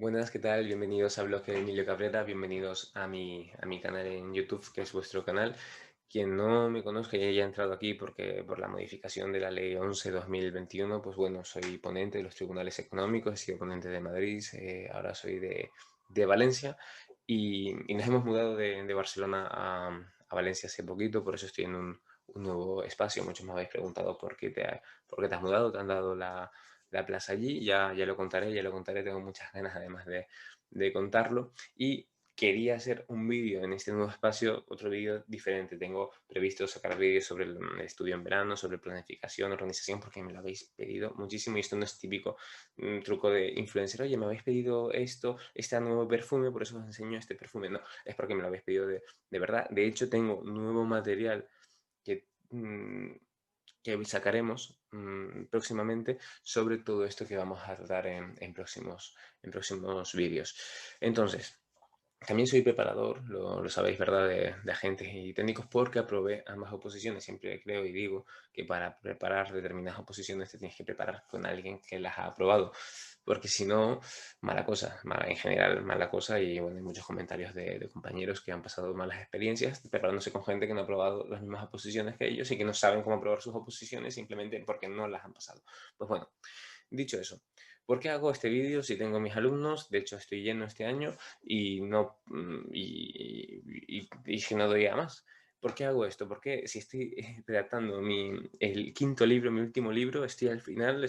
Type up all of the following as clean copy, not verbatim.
Buenas, ¿qué tal? Bienvenidos a Blog de Emilio Cabrera, bienvenidos a mi canal en YouTube, que es vuestro canal. Quien no me conozca y haya entrado aquí porque por la modificación de la Ley 11/2021, pues bueno, soy ponente de los tribunales económicos, he sido ponente de Madrid, ahora soy de Valencia y nos hemos mudado de Barcelona a Valencia hace poquito, por eso estoy en un nuevo espacio. Muchos me habéis preguntado por qué te has mudado, te han dado la plaza allí, ya lo contaré, tengo muchas ganas además de contarlo y quería hacer un vídeo en este nuevo espacio, otro vídeo diferente. Tengo previsto sacar vídeos sobre el estudio en verano, sobre planificación, organización, porque me lo habéis pedido muchísimo y esto no es típico truco de influencer. Oye, me habéis pedido esto, este nuevo perfume, por eso os enseño este perfume. No, es porque me lo habéis pedido de verdad. De hecho, tengo nuevo material que, que sacaremos próximamente sobre todo esto que vamos a tratar en próximos vídeos. Entonces, también soy preparador, lo sabéis, ¿verdad?, de agentes y técnicos porque aprobé ambas oposiciones. Siempre creo y digo que para preparar determinadas oposiciones te tienes que preparar con alguien que las ha aprobado, porque si no, mala cosa, en general mala cosa. Y bueno, hay muchos comentarios de compañeros que han pasado malas experiencias preparándose con gente que no ha aprobado las mismas oposiciones que ellos y que no saben cómo aprobar sus oposiciones simplemente porque no las han pasado. Pues bueno, dicho eso, ¿por qué hago este vídeo si tengo mis alumnos? De hecho, estoy lleno este año y si no doy a más. ¿Por qué hago esto? Porque si estoy redactando el quinto libro, mi último libro, estoy al final,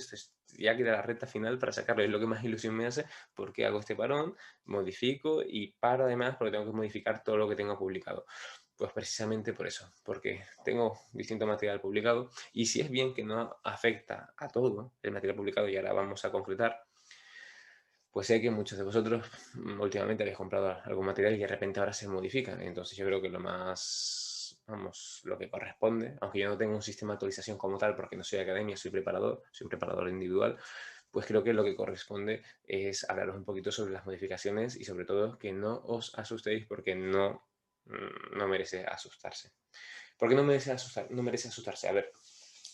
ya queda la recta final para sacarlo, es lo que más ilusión me hace. ¿Por qué hago este parón? Modifico y paro además porque tengo que modificar todo lo que tengo publicado. Pues precisamente por eso, porque tengo distinto material publicado y si es bien que no afecta a todo el material publicado, y ahora vamos a concretar, pues sé que muchos de vosotros últimamente habéis comprado algún material y de repente ahora se modifican. Entonces yo creo que lo más, vamos, lo que corresponde, aunque yo no tengo un sistema de actualización como tal porque no soy academia, soy preparador individual, pues creo que lo que corresponde es hablaros un poquito sobre las modificaciones y sobre todo que no os asustéis porque no merece asustarse. ¿Por qué no merece asustarse? A ver,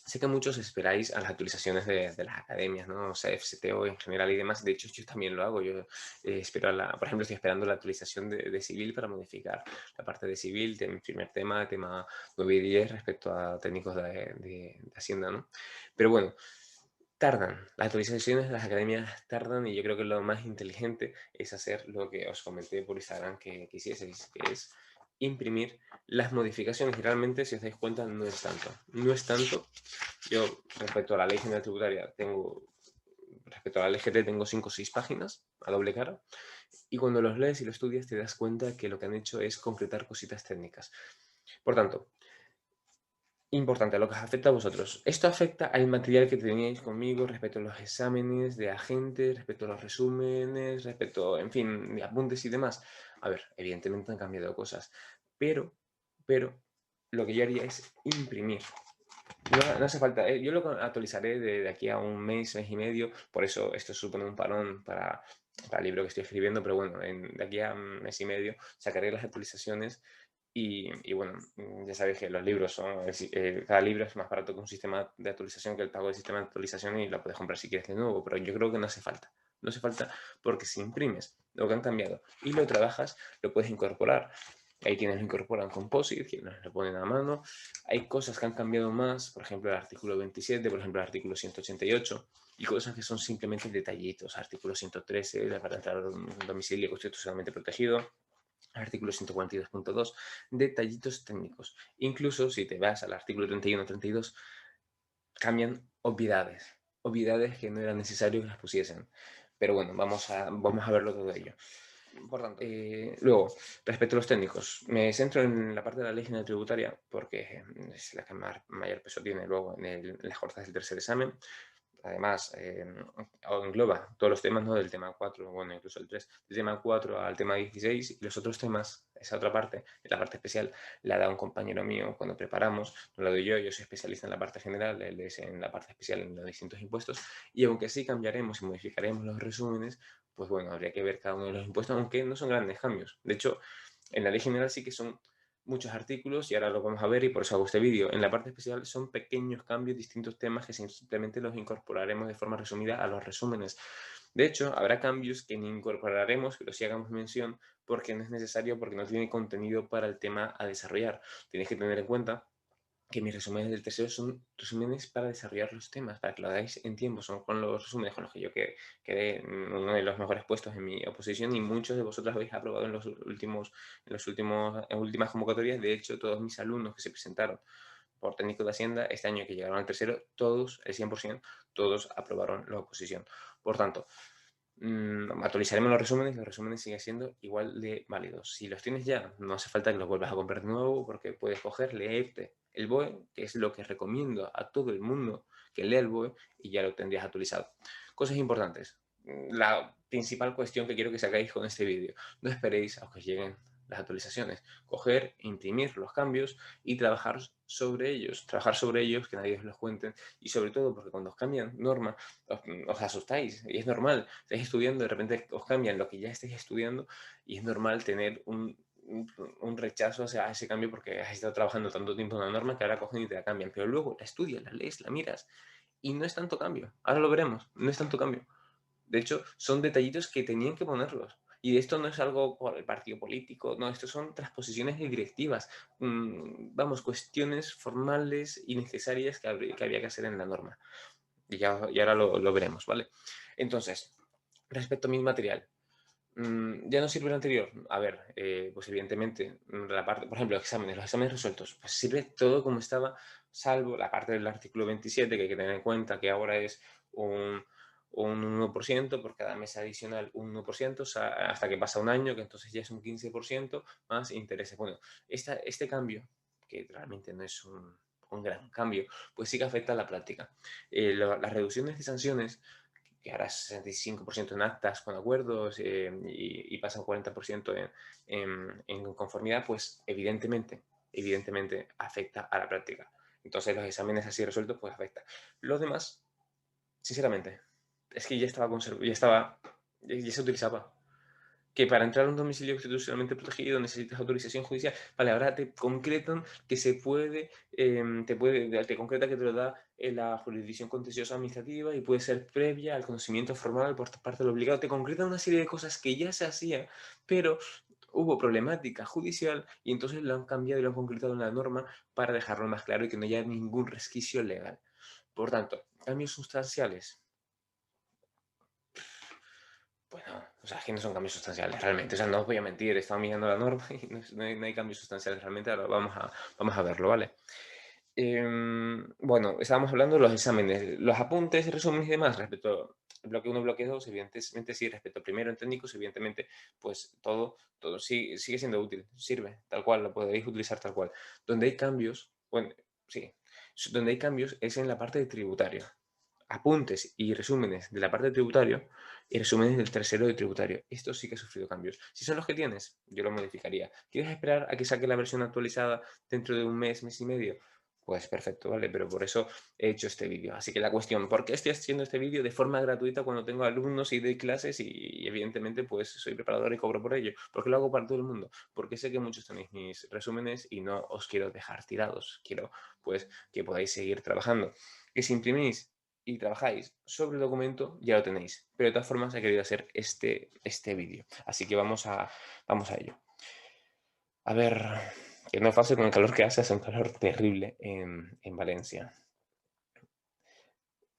sé que muchos esperáis a las actualizaciones de las academias, ¿no? O sea, FCTO en general y demás. De hecho, yo también lo hago. Yo espero por ejemplo, estoy esperando la actualización de civil para modificar la parte de civil, primer tema 9 y 10 respecto a técnicos de Hacienda, ¿no? Pero bueno, tardan. Las actualizaciones de las academias tardan y yo creo que lo más inteligente es hacer lo que os comenté por Instagram que quisieseis, que es imprimir las modificaciones. Y realmente, si os dais cuenta, no es tanto. No es tanto. Yo, respecto a la ley general tributaria, respecto a la LGT, tengo 5 o 6 páginas a doble cara. Y cuando los lees y los estudias, te das cuenta que lo que han hecho es concretar cositas técnicas. Por tanto, importante, lo que os afecta a vosotros. Esto afecta al material que teníais conmigo respecto a los exámenes de agentes, respecto a los resúmenes, respecto, en fin, de apuntes y demás. A ver, evidentemente han cambiado cosas, pero lo que yo haría es imprimir. No hace falta, yo lo actualizaré de aquí a un mes y medio, por eso esto supone un parón para el libro que estoy escribiendo, pero bueno, de aquí a un mes y medio sacaré las actualizaciones y bueno, ya sabéis que los libros cada libro es más barato que un sistema de actualización, que el pago del sistema de actualización, y lo puedes comprar si quieres de nuevo, pero yo creo que no hace falta. No hace falta porque si imprimes lo que han cambiado y lo trabajas, lo puedes incorporar. Hay quienes lo incorporan composite, quienes lo ponen a mano. Hay cosas que han cambiado más, por ejemplo el artículo 27, por ejemplo el artículo 188, y cosas que son simplemente detallitos. Artículo 113, para entrar a un domicilio constitucionalmente protegido. Artículo 142.2, detallitos técnicos. Incluso si te vas al artículo 31 32, cambian obviedades que no era necesario que las pusiesen. Pero bueno, vamos a verlo todo ello. Por tanto, luego, respecto a los técnicos, me centro en la parte de la ley general tributaria porque es la que mayor peso tiene luego en las jornadas del tercer examen. Además, engloba todos los temas, ¿no? Del tema 4, bueno, incluso el 3, del tema 4 al tema 16, y los otros temas, esa otra parte, la parte especial, la da un compañero mío cuando preparamos, no la doy yo soy especialista en la parte general, él es en la parte especial en los distintos impuestos, y aunque sí cambiaremos y modificaremos los resúmenes, pues bueno, habría que ver cada uno de los impuestos, aunque no son grandes cambios. De hecho, en la ley general sí que son muchos artículos y ahora lo vamos a ver y por eso hago este vídeo. En la parte especial son pequeños cambios, distintos temas que simplemente los incorporaremos de forma resumida a los resúmenes. De hecho, habrá cambios que ni incorporaremos, pero sí hagamos mención porque no es necesario, porque no tiene contenido para el tema a desarrollar. Tienes que tener en cuenta que mis resúmenes del tercero son resúmenes para desarrollar los temas, para que lo hagáis en tiempo. Son con los resúmenes con los que yo quedé en uno de los mejores puestos en mi oposición y muchos de vosotros habéis aprobado en últimas convocatorias. De hecho, todos mis alumnos que se presentaron por técnico de Hacienda este año que llegaron al tercero, todos, el 100%, todos aprobaron la oposición. Por tanto, actualizaremos los resúmenes siguen siendo igual de válidos. Si los tienes ya, no hace falta que los vuelvas a comprar de nuevo porque puedes coger, leerte el BOE, que es lo que recomiendo a todo el mundo que lea el BOE y ya lo tendrías actualizado. Cosas importantes. La principal cuestión que quiero que sacáis con este vídeo. No esperéis a que os lleguen las actualizaciones. Coger, imprimir los cambios y trabajar sobre ellos. Trabajar sobre ellos, que nadie os los cuente. Y sobre todo porque cuando os cambian norma, os asustáis. Y es normal. Estáis estudiando, de repente os cambian lo que ya estáis estudiando y es normal tener un rechazo hacia ese cambio porque has estado trabajando tanto tiempo en una norma que ahora cogen y te la cambian. Pero luego la estudias, la lees, la miras y no es tanto cambio. Ahora lo veremos. No es tanto cambio. De hecho, son detallitos que tenían que ponerlos. Y esto no es algo por el partido político, no, esto son transposiciones de directivas, vamos, cuestiones formales y necesarias que había que hacer en la norma. Y ahora lo veremos, ¿vale? Entonces, respecto a mi material, ¿ya no sirve el anterior? A ver, pues evidentemente, la parte, por ejemplo, los exámenes resueltos, pues sirve todo como estaba, salvo la parte del artículo 27, que hay que tener en cuenta que ahora es un 1% por cada mes adicional, un 1%, hasta que pasa un año, que entonces ya es un 15% más intereses. Bueno, este cambio, que realmente no es un gran cambio, pues sí que afecta a la práctica. Las reducciones de sanciones que ahora es 65% en actas con acuerdos y pasa un 40% en conformidad, pues evidentemente afecta a la práctica. Entonces los exámenes así resueltos pues afecta. Los demás, sinceramente, es que ya se utilizaba. Que para entrar a un domicilio constitucionalmente protegido necesitas autorización judicial. Vale, ahora te concretan que se puede, te concreta que te lo da la jurisdicción contenciosa administrativa y puede ser previa al conocimiento formal por parte del obligado. Te concreta una serie de cosas que ya se hacían, pero hubo problemática judicial y entonces lo han cambiado y lo han concretado en la norma para dejarlo más claro y que no haya ningún resquicio legal. Por tanto, cambios sustanciales. Bueno, o sea, es que no son cambios sustanciales realmente. O sea, no os voy a mentir, he estado mirando la norma y no hay cambios sustanciales realmente. Ahora vamos a verlo, ¿vale? Bueno, estábamos hablando de los exámenes, los apuntes, resúmenes y demás respecto al bloque 1, bloque 2, evidentemente sí, respecto al primero en técnicos, evidentemente, pues todo sigue siendo útil, sirve, tal cual, lo podéis utilizar tal cual. Donde hay cambios, bueno, sí, donde hay cambios es en la parte de tributario. Apuntes y resúmenes de la parte de tributario y resúmenes del tercero de tributario. Esto sí que ha sufrido cambios. Si son los que tienes, yo lo modificaría. ¿Quieres esperar a que saque la versión actualizada dentro de un mes, mes y medio? Pues perfecto, ¿vale? Pero por eso he hecho este vídeo. Así que la cuestión, ¿por qué estoy haciendo este vídeo de forma gratuita cuando tengo alumnos y doy clases y evidentemente pues soy preparador y cobro por ello? ¿Por qué lo hago para todo el mundo? Porque sé que muchos tenéis mis resúmenes y no os quiero dejar tirados. Quiero pues que podáis seguir trabajando. Que si imprimís y trabajáis sobre el documento, ya lo tenéis. Pero de todas formas he querido hacer este vídeo. Así que vamos a ello. A ver, que no es fácil con el calor que hace un calor terrible en Valencia.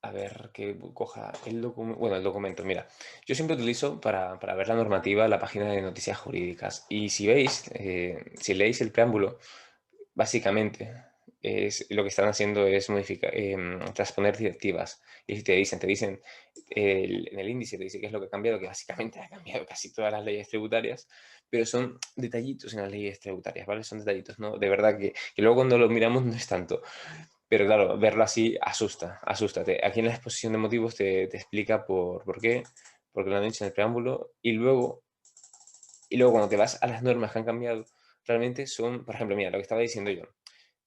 A ver, que coja el documento. Bueno, el documento, mira. Yo siempre utilizo para ver la normativa la página de noticias jurídicas. Y si veis, si leéis el preámbulo, básicamente lo que están haciendo es transponer directivas. Y si te dicen en el índice, te dice qué es lo que ha cambiado, que básicamente ha cambiado casi todas las leyes tributarias, pero son detallitos en las leyes tributarias, ¿vale? Son detallitos, ¿no? De verdad que luego cuando lo miramos no es tanto. Pero claro, verlo así asusta. Aquí en la exposición de motivos te explica por qué, porque lo han dicho en el preámbulo, y luego cuando te vas a las normas que han cambiado, realmente son, por ejemplo, mira, lo que estaba diciendo yo,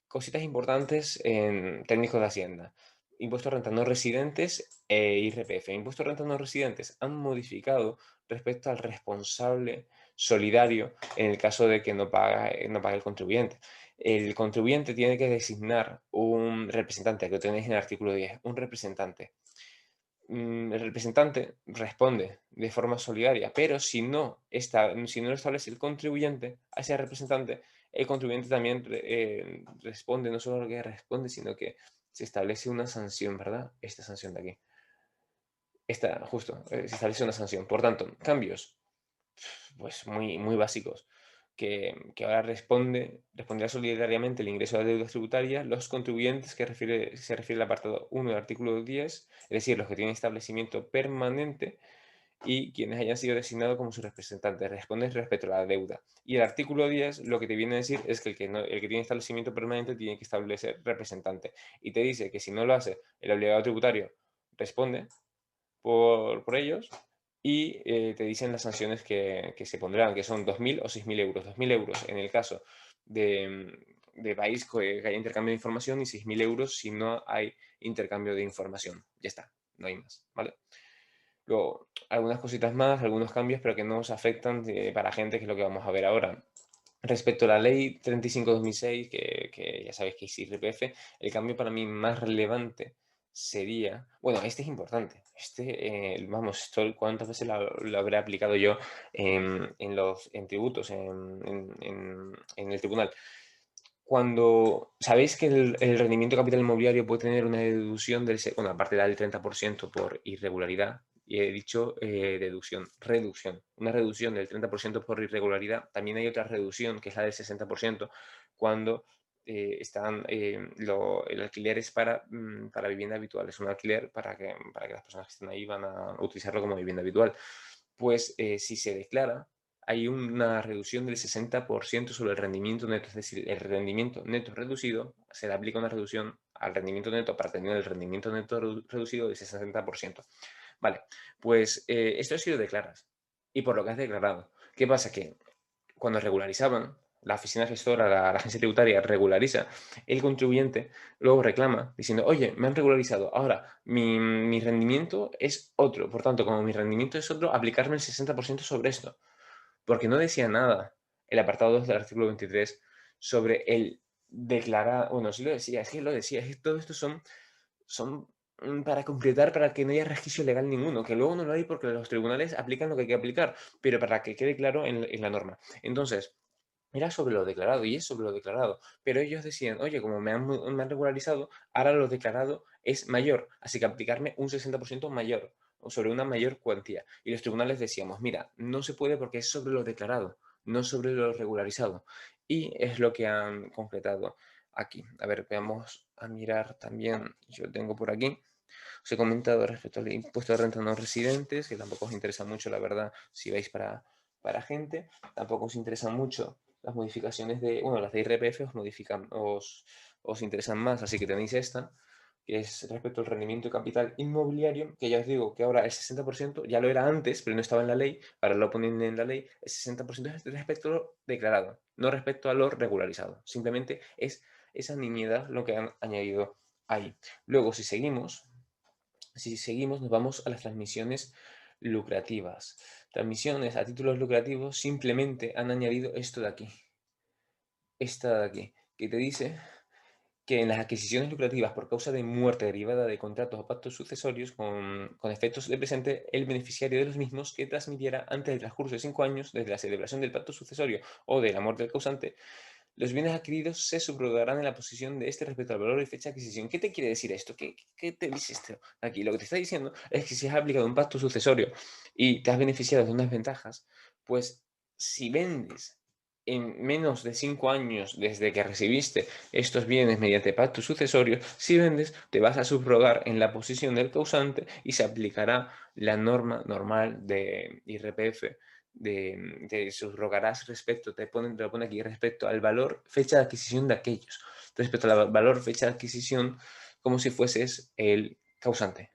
cositas importantes en técnicos de Hacienda. Impuestos a renta no residentes e IRPF. Impuestos a renta no residentes han modificado respecto al responsable solidario en el caso de que no pague el contribuyente. El contribuyente tiene que designar un representante, que lo tenéis en el artículo 10, un representante el representante responde de forma solidaria, pero si no lo establece el contribuyente a ese representante, el contribuyente también responde, no solo que responde, sino que se establece una sanción, ¿verdad? Esta sanción de aquí. Esta, justo, se establece una sanción. Por tanto, cambios, pues muy, muy básicos, que ahora responderá solidariamente el ingreso de deudas tributarias los contribuyentes se refiere al apartado 1 del artículo 10, es decir, los que tienen establecimiento permanente y quienes hayan sido designados como sus representantes. Responde respecto a la deuda. Y el artículo 10 lo que te viene a decir es que el que tiene establecimiento permanente tiene que establecer representante. Y te dice que si no lo hace, el obligado tributario responde por ellos y te dicen las sanciones que se pondrán, que son 2.000 o 6.000 euros. 2.000 euros en el caso de país que haya intercambio de información y 6.000 euros si no hay intercambio de información. Ya está, no hay más, ¿vale? Luego, algunas cositas más, algunos cambios, pero que no nos afectan para gente, que es lo que vamos a ver ahora. Respecto a la ley 35/2006, que ya sabéis que es IRPF, el cambio para mí más relevante sería, bueno, este es importante, vamos, ¿cuántas veces lo habré aplicado yo en tributos, en el tribunal? Cuando sabéis que el rendimiento de capital inmobiliario puede tener una deducción bueno, aparte del 30% por irregularidad, y he dicho reducción, una reducción del 30% por irregularidad. También hay otra reducción, que es la del 60%, cuando el alquiler es para vivienda habitual, es un alquiler para que las personas que estén ahí van a utilizarlo como vivienda habitual. Pues si se declara, hay una reducción del 60% sobre el rendimiento neto, es decir, el rendimiento neto reducido, se le aplica una reducción al rendimiento neto para tener el rendimiento neto reducido del 60%. Vale, pues esto si lo declaras y por lo que has declarado. ¿Qué pasa? Que cuando regularizaban, la oficina gestora, la agencia tributaria regulariza, el contribuyente luego reclama diciendo, oye, me han regularizado, ahora mi rendimiento es otro, por tanto, como mi rendimiento es otro, aplicarme el 60% sobre esto, porque no decía nada el apartado 2 del artículo 23 sobre el declarar, bueno, sí lo decía, es que todo esto son para completar, para que no haya resquicio legal ninguno, que luego no lo hay porque los tribunales aplican lo que hay que aplicar, pero para que quede claro en la norma. Entonces, era sobre lo declarado y es sobre lo declarado, pero ellos decían, oye, como me han regularizado, ahora lo declarado es mayor, así que aplicarme un 60% mayor o sobre una mayor cuantía. Y los tribunales decíamos, mira, no se puede porque es sobre lo declarado, no sobre lo regularizado. Y es lo que han concretado aquí. A ver, veamos a mirar también, yo tengo por aquí. Os he comentado respecto al impuesto de renta no residentes, que tampoco os interesa mucho, la verdad, si vais para gente. Tampoco os interesan mucho las modificaciones bueno, las de IRPF os interesan más, así que tenéis esta, que es respecto al rendimiento de capital inmobiliario, que ya os digo que ahora el 60% ya lo era antes, pero no estaba en la ley, ahora lo ponen en la ley, el 60% es respecto a lo declarado, no respecto a lo regularizado. Simplemente es esa niñedad lo que han añadido ahí. Luego, si seguimos, nos vamos a las transmisiones lucrativas. Transmisiones a títulos lucrativos simplemente han añadido esto de aquí. Esta de aquí, que te dice que en las adquisiciones lucrativas por causa de muerte derivada de contratos o pactos sucesorios con efectos de presente, el beneficiario de los mismos que transmitiera antes del transcurso de 5 años desde la celebración del pacto sucesorio o de la muerte del causante, los bienes adquiridos se subrogarán en la posición de este respecto al valor y fecha de adquisición. ¿Qué te quiere decir esto? ¿Qué te dice esto? Aquí lo que te está diciendo es que si has aplicado un pacto sucesorio y te has beneficiado de unas ventajas, pues si vendes en menos de 5 años desde que recibiste estos bienes mediante pacto sucesorio, si vendes, te vas a subrogar en la posición del causante y se aplicará la norma normal de IRPF te subrogarás te lo pone aquí, respecto al valor, fecha de adquisición de aquellos, respecto al valor, fecha de adquisición, como si fueses el causante.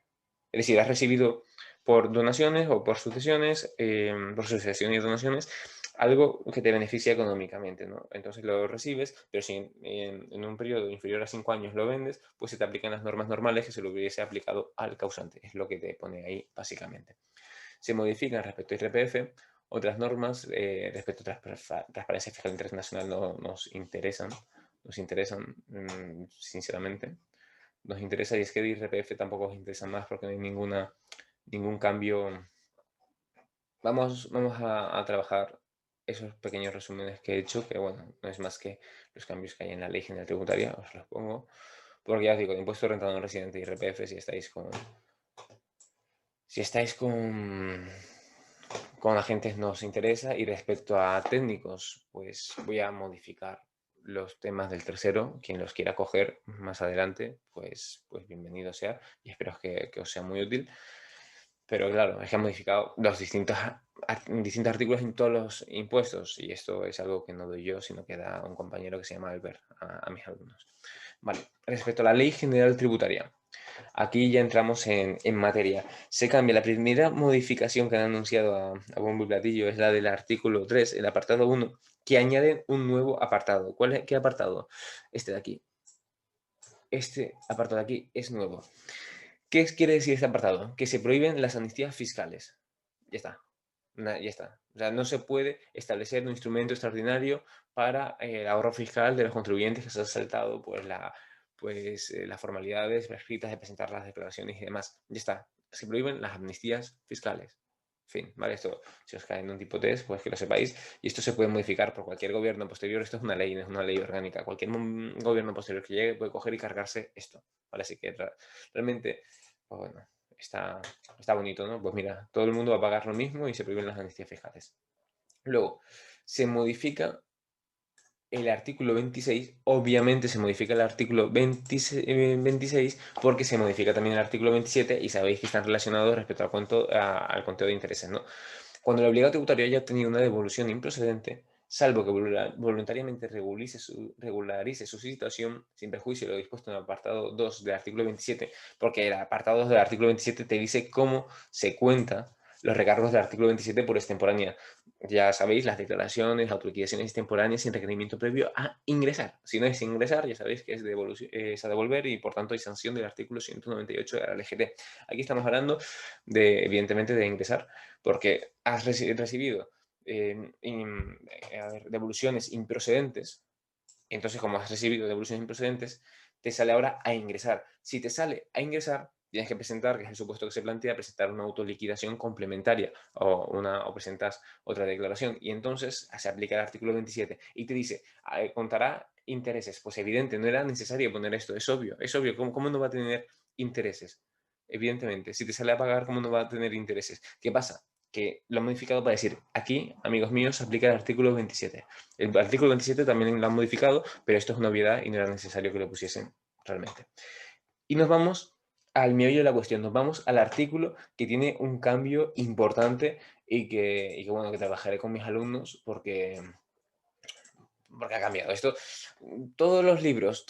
Es decir, has recibido por donaciones o por sucesiones y donaciones, algo que te beneficia económicamente, ¿no? Entonces lo recibes, pero si en un periodo inferior a 5 años lo vendes, pues se te aplican las normas normales que se lo hubiese aplicado al causante. Es lo que te pone ahí básicamente. Se modifican respecto a IRPF otras normas respecto a transparencia fiscal internacional no nos interesan sinceramente. nos interesa, y es que de IRPF tampoco os interesa más porque no hay ningún cambio. Vamos a trabajar esos pequeños resúmenes que he hecho, que bueno, no es más que los cambios que hay en la Ley General Tributaria, os los pongo, porque ya os digo, de impuesto de renta no residente y IRPF, si estáis con agentes no os interesa, y respecto a técnicos, pues voy a modificar los temas del tercero. Quien los quiera coger más adelante, pues bienvenido sea, y espero que os sea muy útil. Pero claro, es que han modificado los distintos artículos en todos los impuestos, y esto es algo que no doy yo, sino que da un compañero que se llama Albert a mis alumnos. Vale, respecto a la Ley General Tributaria, aquí ya entramos en materia. Se cambia, la primera modificación que han anunciado a bombo y platillo es la del artículo 3, el apartado 1, que añade un nuevo apartado. ¿Qué apartado? Este de aquí. Este apartado de aquí es nuevo. ¿Qué quiere decir este apartado? Que se prohíben las amnistías fiscales. Ya está. Ya está. O sea, no se puede establecer un instrumento extraordinario para el ahorro fiscal de los contribuyentes que se han saltado las formalidades prescritas de presentar las declaraciones y demás. Ya está. Se prohíben las amnistías fiscales. Fin, ¿vale? Esto, si os cae en un tipo test, pues que lo sepáis. Y esto se puede modificar por cualquier gobierno posterior. Esto es una ley, no es una ley orgánica. Cualquier gobierno posterior que llegue puede coger y cargarse esto, ¿vale? Así que realmente, pues bueno, está bonito, ¿no? Pues mira, todo el mundo va a pagar lo mismo y se prohíben las amnistías fiscales. Luego, se modifica el artículo 26, obviamente se modifica el artículo 26 porque se modifica también el artículo 27, y sabéis que están relacionados respecto al conteo de intereses, ¿no? Cuando el obligado tributario haya obtenido una devolución improcedente, salvo que voluntariamente regularice su situación, sin perjuicio de lo dispuesto en el apartado 2 del artículo 27, porque el apartado 2 del artículo 27 te dice cómo se cuenta los recargos del artículo 27 por extemporánea. Ya sabéis, las declaraciones, autoliquidaciones extemporáneas sin requerimiento previo a ingresar. Si no es ingresar, ya sabéis que es a devolver, y por tanto hay sanción del artículo 198 de la LGT. Aquí estamos hablando evidentemente, de ingresar, porque has recibido devoluciones improcedentes. Entonces, como has recibido devoluciones improcedentes, te sale ahora a ingresar. Si te sale a ingresar, tienes que presentar, que es el supuesto que se plantea, presentar una autoliquidación complementaria o presentas otra declaración. Y entonces se aplica el artículo 27 y te dice, contará intereses. Pues evidente, no era necesario poner esto, es obvio. ¿Cómo no va a tener intereses? Evidentemente, si te sale a pagar, ¿cómo no va a tener intereses? ¿Qué pasa? Que lo han modificado para decir, aquí, amigos míos, se aplica el artículo 27. El artículo 27 también lo han modificado, pero esto es una obviedad y no era necesario que lo pusiesen realmente. Y nos vamos al meollo de la cuestión, nos vamos al artículo que tiene un cambio importante, y que trabajaré con mis alumnos porque ha cambiado. Esto, todos los libros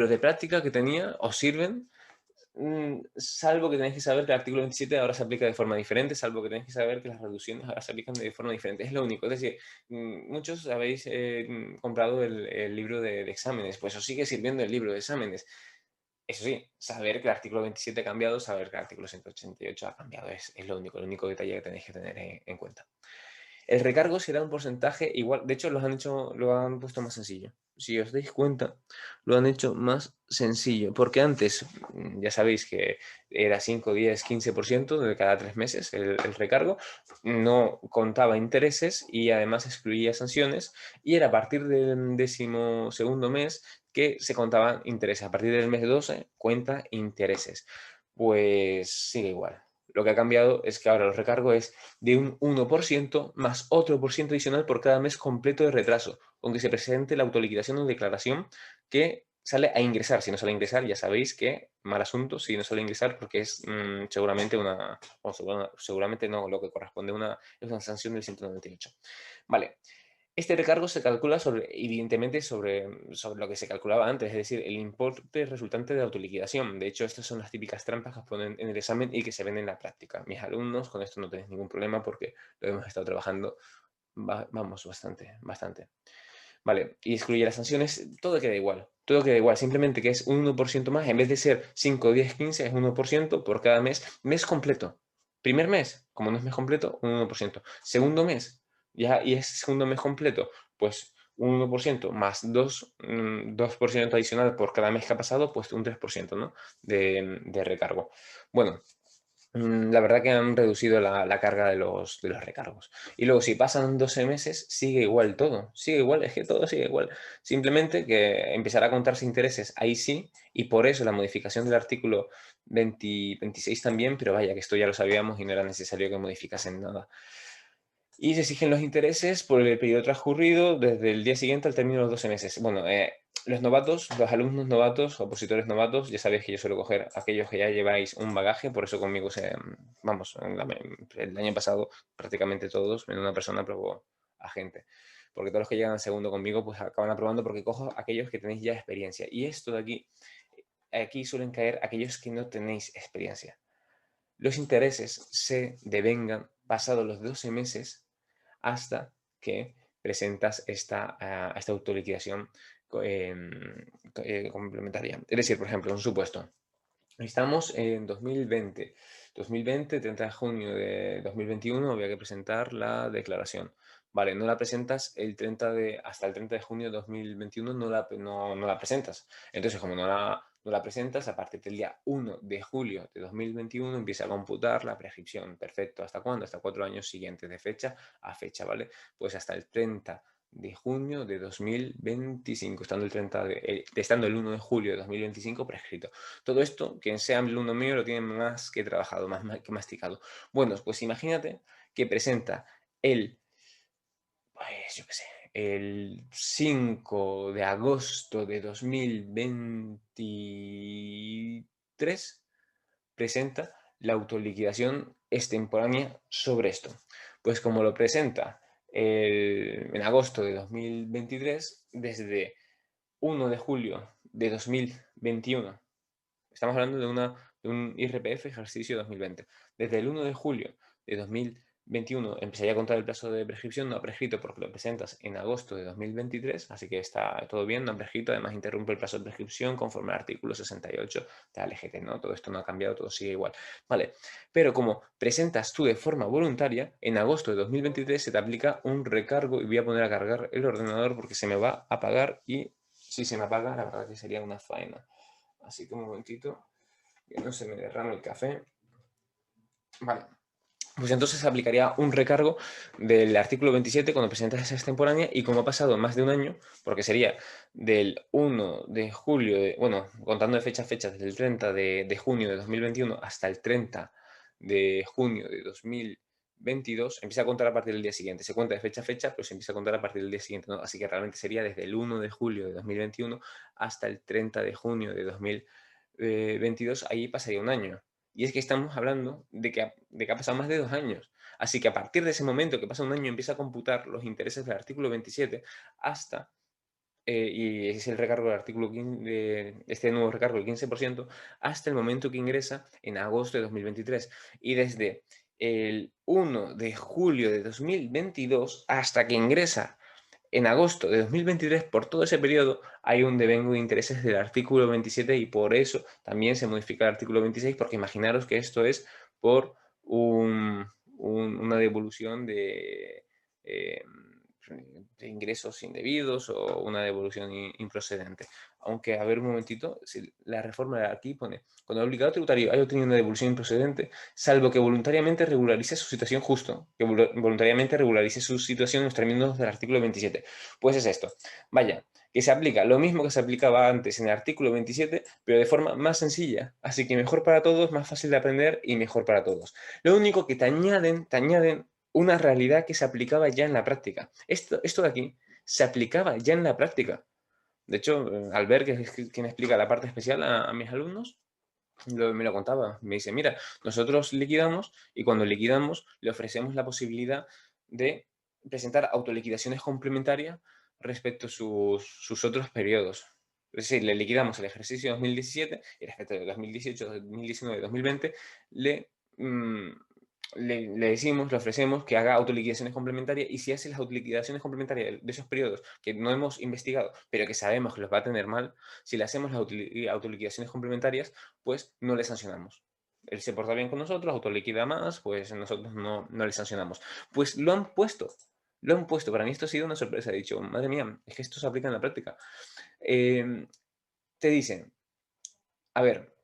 de práctica que tenía os sirven. Salvo que tenéis que saber que el artículo 27 ahora se aplica de forma diferente, salvo que tenéis que saber que las reducciones ahora se aplican de forma diferente. Es lo único. Es decir, muchos habéis comprado el libro de exámenes, pues os sigue sirviendo el libro de exámenes. Eso sí, saber que el artículo 27 ha cambiado, saber que el artículo 188 ha cambiado, es el único detalle que tenéis que tener en cuenta. El recargo será un porcentaje igual. De hecho, lo han puesto más sencillo. Si os dais cuenta, lo han hecho más sencillo. Porque antes, ya sabéis que era 5, 10, 15% de cada 3 meses el recargo. No contaba intereses y además excluía sanciones. Y era a partir del 12º mes que se contaban intereses. A partir del mes 12 cuenta intereses. Pues sigue igual. Lo que ha cambiado es que ahora el recargo es de un 1% más otro por ciento adicional por cada mes completo de retraso, aunque se presente la autoliquidación o declaración que sale a ingresar. Si no sale a ingresar, ya sabéis que mal asunto. Si no sale a ingresar, porque es seguramente seguramente no, lo que corresponde es una sanción del 198. Vale. Este recargo se calcula evidentemente sobre lo que se calculaba antes, es decir, el importe resultante de autoliquidación. De hecho, estas son las típicas trampas que os ponen en el examen y que se ven en la práctica. Mis alumnos, con esto no tenéis ningún problema porque lo hemos estado trabajando, bastante, bastante. Vale, y excluye las sanciones, todo queda igual, simplemente que es un 1% más, en vez de ser 5, 10, 15, es 1% por cada mes completo. Primer mes, como no es mes completo, un 1%. Segundo mes, y es segundo mes completo, pues un 1% más 2% adicional por cada mes que ha pasado, pues un 3%, ¿no? De recargo. Bueno, la verdad que han reducido la carga de los recargos. Y luego, si pasan 12 meses, sigue igual todo. Sigue igual, es que todo sigue igual. Simplemente que empezará a contarse intereses, ahí sí, y por eso la modificación del artículo 26 también, pero vaya, que esto ya lo sabíamos y no era necesario que modificasen nada. Y se exigen los intereses por el periodo transcurrido desde el día siguiente al término de los 12 meses. Bueno, los novatos, los alumnos novatos, opositores novatos, ya sabéis que yo suelo coger a aquellos que ya lleváis un bagaje, por eso conmigo vamos, el año pasado prácticamente todos, menos una persona aprobó a gente. Porque todos los que llegan al segundo conmigo pues acaban aprobando porque cojo a aquellos que tenéis ya experiencia. Y esto de aquí suelen caer aquellos que no tenéis experiencia. Los intereses se devengan pasados los 12 meses hasta que presentas esta autoliquidación complementaria. Es decir, por ejemplo, un supuesto. Estamos en 2020. 2020, 30 de junio de 2021, había que presentar la declaración. Vale, no la presentas hasta el 30 de junio de 2021, no la presentas. Entonces, como no la presentas, a partir del día 1 de julio de 2021 empieza a computar la prescripción. Perfecto. ¿Hasta cuándo? Hasta 4 años siguientes, de fecha a fecha, ¿vale? Pues hasta el 30 de junio de 2025, estando el 1 de julio de 2025 prescrito. Todo esto, quien sea alumno mío, lo tiene más que trabajado, más que masticado. Bueno, pues imagínate que presenta pues yo qué sé, el 5 de agosto de 2023, presenta la autoliquidación extemporánea sobre esto. Pues como lo presenta en agosto de 2023, desde 1 de julio de 2021, estamos hablando de un IRPF ejercicio 2020. Desde el 1 de julio de 2021 empezaría a contar el plazo de prescripción, no ha prescrito porque lo presentas en agosto de 2023, así que está todo bien, no ha prescrito, además interrumpe el plazo de prescripción conforme al artículo 68 de la LGT, ¿no? Todo esto no ha cambiado, todo sigue igual. Vale, pero como presentas tú de forma voluntaria, en agosto de 2023 se te aplica un recargo y voy a poner a cargar el ordenador porque se me va a apagar y si se me apaga, la verdad que sería una faena. Así que un momentito, que no se me derrame el café. Vale. Pues entonces se aplicaría un recargo del artículo 27 cuando presentas esa extemporánea y como ha pasado más de un año, porque sería del 1 de julio, bueno, contando de fecha a fecha, desde el 30 de junio de 2021 hasta el 30 de junio de 2022, empieza a contar a partir del día siguiente. Se cuenta de fecha a fecha, pero se empieza a contar a partir del día siguiente, ¿no? Así que realmente sería desde el 1 de julio de 2021 hasta el 30 de junio de 2022, ahí pasaría un año. Y es que estamos hablando de que ha pasado más de 2 años. Así que a partir de ese momento que pasa un año empieza a computar los intereses del artículo 27 hasta, y es el recargo del artículo 15, este nuevo recargo del 15%, hasta el momento que ingresa en agosto de 2023. Y desde el 1 de julio de 2022 hasta que ingresa en agosto de 2023, por todo ese periodo, hay un devengo de intereses del artículo 27 y por eso también se modifica el artículo 26, porque imaginaros que esto es por una devolución eh, de ingresos indebidos o una devolución improcedente. Aunque, a ver un momentito, si la reforma de aquí pone, cuando el obligado tributario haya obtenido una devolución improcedente, salvo que voluntariamente regularice su situación justo, que voluntariamente regularice su situación en los términos del artículo 27. Pues es esto. Vaya, que se aplica lo mismo que se aplicaba antes en el artículo 27, pero de forma más sencilla. Así que mejor para todos, más fácil de aprender y mejor para todos. Lo único que te añaden una realidad que se aplicaba ya en la práctica. Esto de aquí se aplicaba ya en la práctica. De hecho, Albert, que es quien explica la parte especial a mis alumnos, me lo contaba. Me dice, mira, nosotros liquidamos y cuando liquidamos le ofrecemos la posibilidad de presentar autoliquidaciones complementarias respecto a sus otros periodos. Es decir, le liquidamos el ejercicio 2017 y respecto al 2018, 2019, 2020 le, mm, le decimos, le ofrecemos que haga autoliquidaciones complementarias y si hace las autoliquidaciones complementarias de esos periodos que no hemos investigado, pero que sabemos que los va a tener mal, si le hacemos las autoliquidaciones complementarias, pues no le sancionamos. Él se porta bien con nosotros, autoliquida más, pues nosotros no le sancionamos. Pues lo han puesto. Para mí esto ha sido una sorpresa. He dicho, madre mía, es que esto se aplica en la práctica. Em, Te dicen, a ver,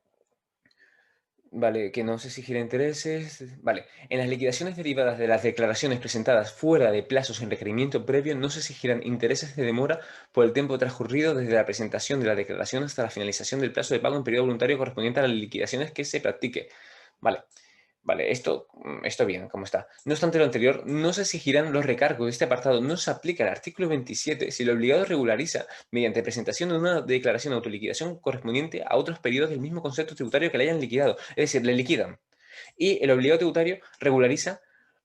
vale, que no se exigirá intereses. Vale, en las liquidaciones derivadas de las declaraciones presentadas fuera de plazos en requerimiento previo, no se exigirán intereses de demora por el tiempo transcurrido desde la presentación de la declaración hasta la finalización del plazo de pago en periodo voluntario correspondiente a las liquidaciones que se practique. Vale. Vale, esto bien, ¿cómo está? No obstante lo anterior, no se exigirán los recargos. Este apartado no se aplica al artículo 27 si el obligado regulariza mediante presentación de una declaración de autoliquidación correspondiente a otros periodos del mismo concepto tributario que le hayan liquidado. Es decir, le liquidan. Y el obligado tributario regulariza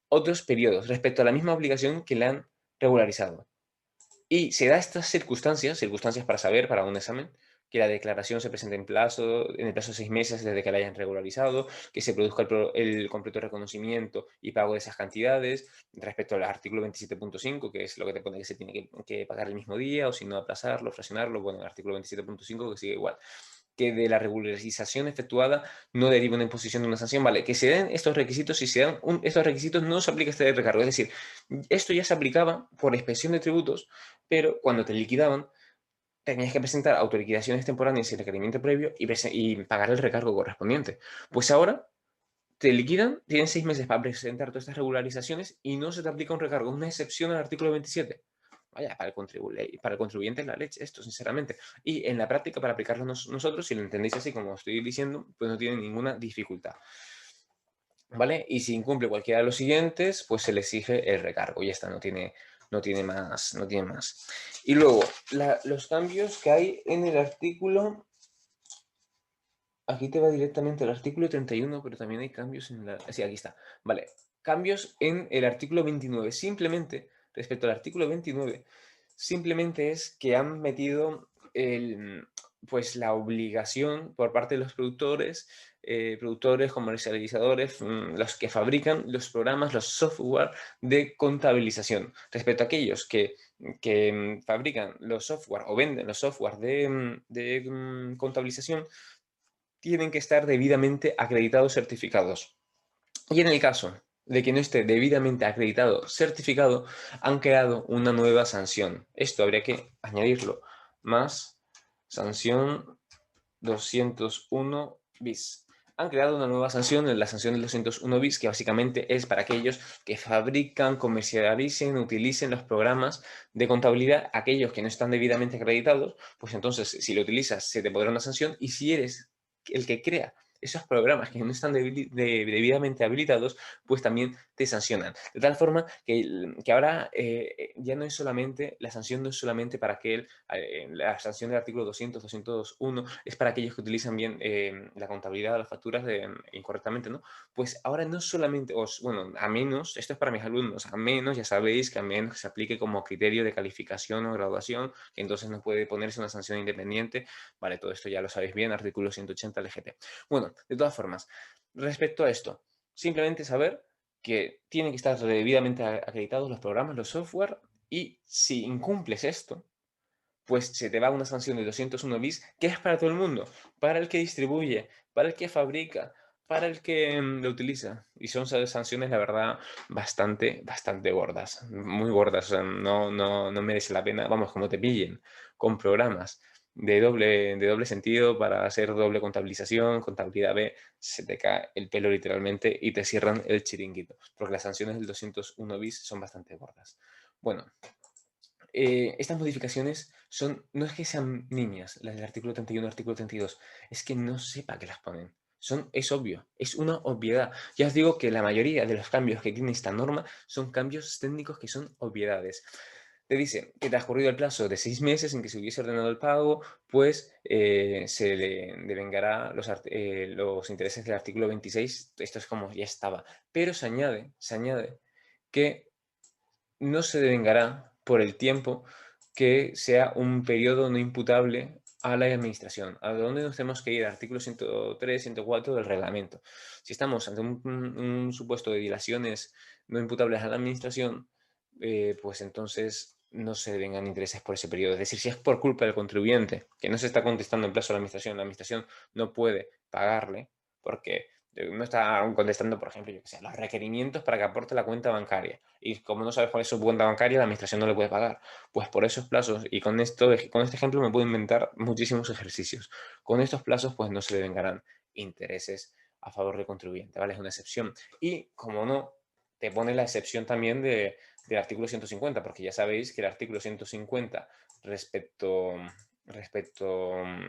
otros periodos respecto a la misma obligación que le han regularizado. Y se da estas circunstancias para saber, para un examen, que la declaración se presente en el plazo de 6 meses desde que la hayan regularizado, que se produzca el completo reconocimiento y pago de esas cantidades, respecto al artículo 27.5, que es lo que te pone que se tiene que pagar el mismo día, o si no aplazarlo, fraccionarlo, bueno, el artículo 27.5 que sigue igual. Que de la regularización efectuada no deriva una imposición de una sanción. Vale, que se den estos requisitos, si se dan estos requisitos no se aplica este recargo. Es decir, esto ya se aplicaba por expedición de tributos, pero cuando te liquidaban tenías que presentar autoliquidaciones temporáneas y requerimiento previo y pagar el recargo correspondiente. Pues ahora te liquidan, tienes 6 meses para presentar todas estas regularizaciones y no se te aplica un recargo, una excepción al artículo 27. Vaya, para el contribuyente es la leche esto, sinceramente. Y en la práctica, para aplicarlo nosotros, si lo entendéis así como estoy diciendo, pues no tiene ninguna dificultad. ¿Vale? Y si incumple cualquiera de los siguientes, pues se le exige el recargo. Y ya está, no tiene más, no tiene más. Y luego, los cambios que hay en el artículo. Aquí te va directamente al artículo 31, pero también hay cambios en la. Sí, aquí está. Vale. Cambios en el artículo 29. Simplemente, respecto al artículo 29, simplemente es que han metido pues la obligación por parte de los productores, comercializadores, los que fabrican los programas, los software de contabilización. Respecto a aquellos que fabrican los software o venden los software de contabilización, tienen que estar debidamente acreditados, certificados. Y en el caso de que no esté debidamente acreditado, certificado, han creado una nueva sanción. Esto habría que añadirlo. Más sanción 201 bis. Han creado una nueva sanción, la sanción del 201 bis, que básicamente es para aquellos que fabrican, comercialicen, utilicen los programas de contabilidad. Aquellos que no están debidamente acreditados, pues entonces si lo utilizas se te podrá una sanción, y si eres el que crea esos programas que no están debidamente habilitados, pues también te sancionan. De tal forma que ahora ya no es solamente, la sanción no es solamente para la sanción del artículo 200, 201, es para aquellos que utilizan bien la contabilidad de las facturas incorrectamente, ¿no? Pues ahora no solamente, bueno, a menos, esto es para mis alumnos, a menos, ya sabéis, que a menos que se aplique como criterio de calificación o graduación, que entonces no puede ponerse una sanción independiente. Vale, todo esto ya lo sabéis bien, artículo 180 LGT. Bueno, de todas formas, respecto a esto, simplemente saber que tienen que estar debidamente acreditados los programas, los software, y si incumples esto, pues se te va una sanción de 201 bis, que es para todo el mundo, para el que distribuye, para el que fabrica, para el que lo utiliza. Y son sanciones, la verdad, bastante, bastante gordas, muy gordas. O sea, no merece la pena, vamos, como te pillen con programas de doble sentido para hacer doble contabilización, contabilidad B, se te cae el pelo literalmente y te cierran el chiringuito, porque las sanciones del 201 bis son bastante gordas. Bueno, estas modificaciones no es que sean niñas, las del artículo 31, artículo 32, es que no sepa que las ponen. Es obvio, es una obviedad. Ya os digo que la mayoría de los cambios que tiene esta norma son cambios técnicos que son obviedades. Te dice que transcurrido el plazo de 6 meses en que se hubiese ordenado el pago, pues se le devengará los intereses del artículo 26. Esto es como ya estaba. Pero se añade que no se devengará por el tiempo que sea un periodo no imputable a la administración. ¿A dónde nos tenemos que ir? Artículo 103, 104 del reglamento. Si estamos ante un supuesto de dilaciones no imputables a la administración, pues entonces no se devengan intereses por ese periodo. Es decir, si es por culpa del contribuyente que no se está contestando en plazo a la administración no puede pagarle, porque no está aún contestando, por ejemplo, yo que sé, los requerimientos para que aporte la cuenta bancaria. Y como no sabes cuál es su cuenta bancaria, la administración no le puede pagar. Pues por esos plazos, y con esto, con este ejemplo me puedo inventar muchísimos ejercicios. Con estos plazos, pues no se le vengarán intereses a favor del contribuyente, ¿vale? Es una excepción. Y, como no, te pone la excepción también del artículo 150, porque ya sabéis que el artículo 150 respecto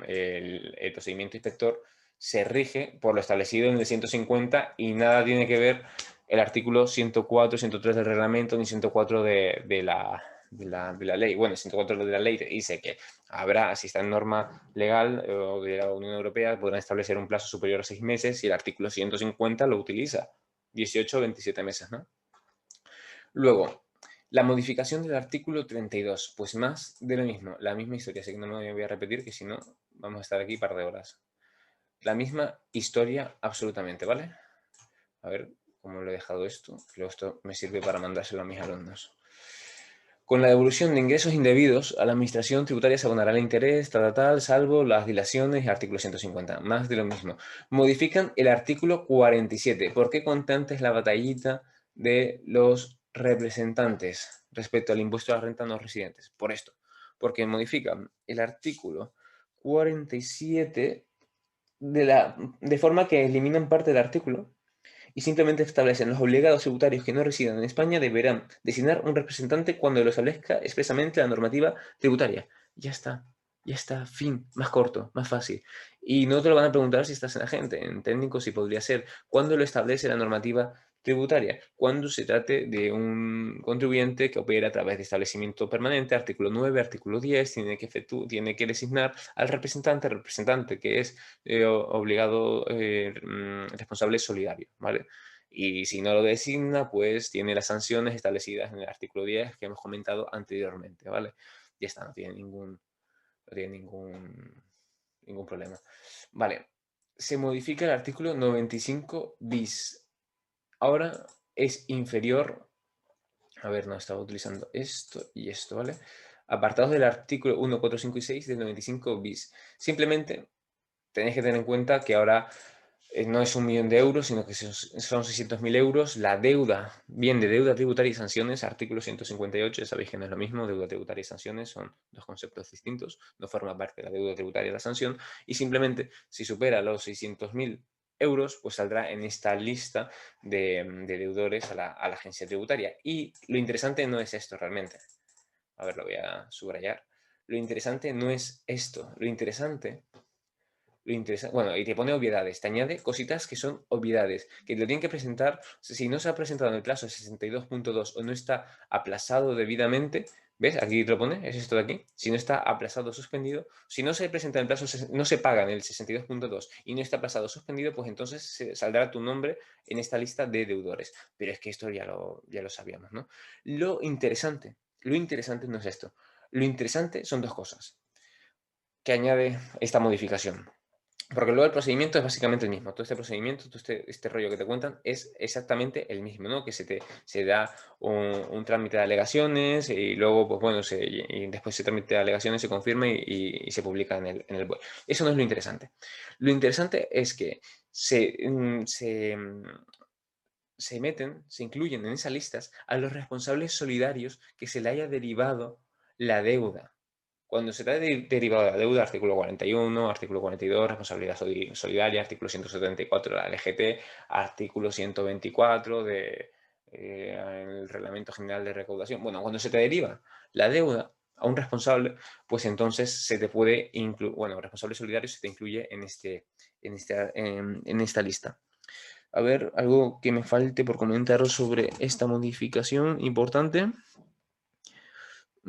el procedimiento inspector se rige por lo establecido en el 150 y nada tiene que ver el artículo 104, 103 del reglamento ni 104 de la ley. Bueno, el 104 de la ley dice que habrá, si está en norma legal o de la Unión Europea, podrán establecer un plazo superior a 6 meses y el artículo 150 lo utiliza. 18 o 27 meses, ¿no? Luego, la modificación del artículo 32, pues más de lo mismo, la misma historia, así que no me voy a repetir, que si no, vamos a estar aquí un par de horas. La misma historia absolutamente, ¿vale? A ver cómo lo he dejado esto, que luego esto me sirve para mandárselo a mis alumnos. Con la devolución de ingresos indebidos, a la administración tributaria se abonará el interés, salvo las dilaciones y artículo 150. Más de lo mismo. Modifican el artículo 47. ¿Por qué conté antes la batallita de los representantes respecto al impuesto a la renta no residentes? Por esto. Porque modifican el artículo 47 de forma que eliminan parte del artículo y simplemente establecen los obligados tributarios que no residan en España deberán designar un representante cuando lo establezca expresamente la normativa tributaria. Ya está, fin, más corto, más fácil. Y no te lo van a preguntar si estás en agente, en técnico si podría ser. ¿Cuándo lo establece la normativa tributaria? Cuando se trate de un contribuyente que opera a través de establecimiento permanente, artículo 9, artículo 10, tiene que designar al representante que es obligado responsable solidario, ¿vale? Y si no lo designa, pues tiene las sanciones establecidas en el artículo 10 que hemos comentado anteriormente, ¿vale? Ya está, no tiene ningún problema. Vale, se modifica el artículo 95 bis. Ahora es inferior, a ver, no, estaba utilizando esto y esto, ¿vale? Apartados del artículo 1, 4, 5 y 6 del 95 bis. Simplemente tenéis que tener en cuenta que ahora no es 1.000.000 de euros, sino que son 600.000 euros. La deuda, bien de deuda tributaria y sanciones, artículo 158, ya sabéis que no es lo mismo, deuda tributaria y sanciones son dos conceptos distintos, no forma parte de la deuda tributaria y la sanción, y simplemente si supera los 600.000 euros, pues saldrá en esta lista de deudores a la agencia tributaria. Y lo interesante no es esto realmente. A ver, lo voy a subrayar. Lo interesante no es esto. Bueno, y te pone obviedades, te añade cositas que son obviedades, que te lo tienen que presentar, si no se ha presentado en el plazo 62.2 o no está aplazado debidamente, ¿ves? Aquí te lo pone, es esto de aquí, si no está aplazado o suspendido, si no se presenta en el plazo, no se paga en el 62.2 y no está aplazado o suspendido, pues entonces saldrá tu nombre en esta lista de deudores. Pero es que esto ya lo sabíamos, ¿no? Lo interesante no es esto, lo interesante son dos cosas que añade esta modificación. Porque luego el procedimiento es básicamente el mismo. Todo este procedimiento, todo este rollo que te cuentan es exactamente el mismo, ¿no? Que se da un trámite de alegaciones y luego, pues bueno, y después ese trámite de alegaciones se confirma y se publica en el BOE. Eso no es lo interesante. Lo interesante es que se incluyen en esas listas a los responsables solidarios que se le haya derivado la deuda. Cuando se trata de derivado de la deuda, artículo 41, artículo 42, responsabilidad solidaria, artículo 174 de la LGT, artículo 124 del Reglamento General de Recaudación. Bueno, cuando se te deriva la deuda a un responsable, pues entonces se te puede incluir, bueno, responsable solidario se te incluye en esta lista. A ver, algo que me falte por comentar sobre esta modificación importante.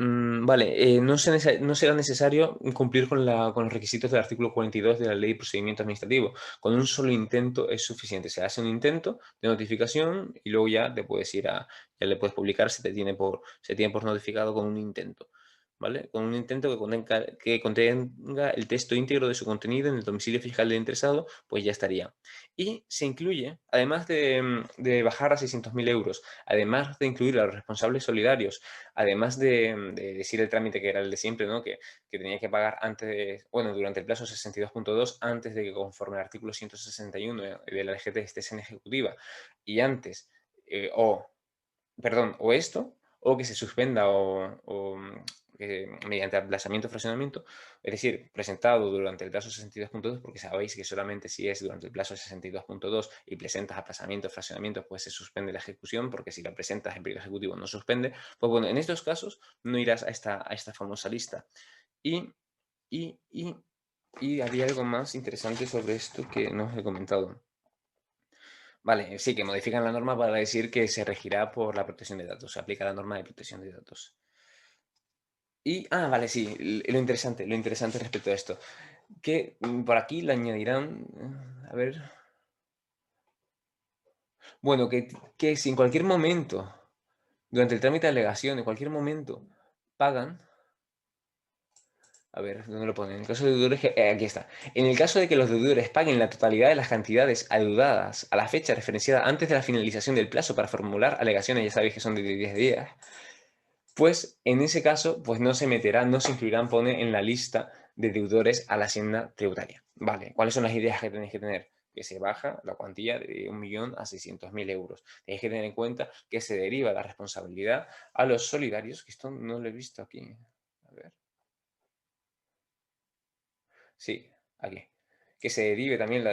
Vale, no será necesario cumplir con los requisitos del artículo 42 de la Ley de Procedimiento Administrativo. Con un solo intento es suficiente. Se hace un intento de notificación y luego ya te puedes ya le puedes publicar, se tiene por notificado con un intento. ¿vale? Con un intento que contenga el texto íntegro de su contenido en el domicilio fiscal del interesado, pues ya estaría. Y se incluye, además de bajar a 600.000 euros, además de incluir a los responsables solidarios, además de decir el trámite que era el de siempre, ¿no? Que tenía que pagar bueno, durante el plazo 62.2, antes de que conforme al artículo 161 de la LGT estés en ejecutiva, y antes, perdón, o esto, o que se suspenda mediante aplazamiento o fraccionamiento, es decir, presentado durante el plazo 62.2, porque sabéis que solamente si es durante el plazo 62.2 y presentas aplazamiento o fraccionamiento, pues se suspende la ejecución, porque si la presentas en periodo ejecutivo no suspende. Pues bueno, en estos casos no irás a esta famosa lista. Y, y, y, y había algo más interesante sobre esto que no os he comentado. Vale, sí, que modifican la norma para decir que se regirá por la protección de datos, se aplica la norma de protección de datos. Vale, sí, lo interesante respecto a esto, que por aquí le añadirán, a ver, bueno, que si en cualquier momento, durante el trámite de alegación, en cualquier momento, pagan, a ver, ¿dónde lo ponen? En el caso de deudores, aquí está. En el caso de que los deudores paguen la totalidad de las cantidades adeudadas a la fecha referenciada antes de la finalización del plazo para formular alegaciones, ya sabéis que son de 10 días, pues en ese caso, pues no se meterán, no se incluirán, pone en la lista de deudores a la hacienda tributaria. Vale, ¿cuáles son las ideas que tenéis que tener? Que se baja la cuantía de 1.000.000 a 600.000 euros. Tenéis que tener en cuenta que se deriva la responsabilidad a los solidarios, que esto no lo he visto aquí. A ver. Sí, aquí. Que se derive también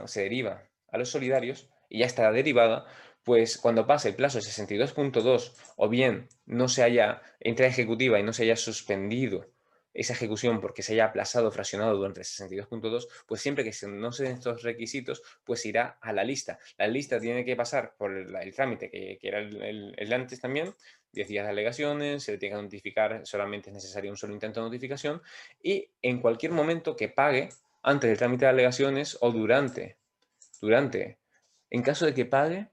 se deriva a los solidarios y ya está derivada, pues cuando pase el plazo 62.2 o bien no se haya entrada ejecutiva y no se haya suspendido esa ejecución porque se haya aplazado o fraccionado durante el 62.2, pues siempre que no se den estos requisitos, pues irá a la lista. La lista tiene que pasar por el trámite que era el antes también, 10 días de alegaciones, se le tiene que notificar, solamente es necesario un solo intento de notificación, y en cualquier momento que pague, antes del trámite de alegaciones o durante, en caso de que pague,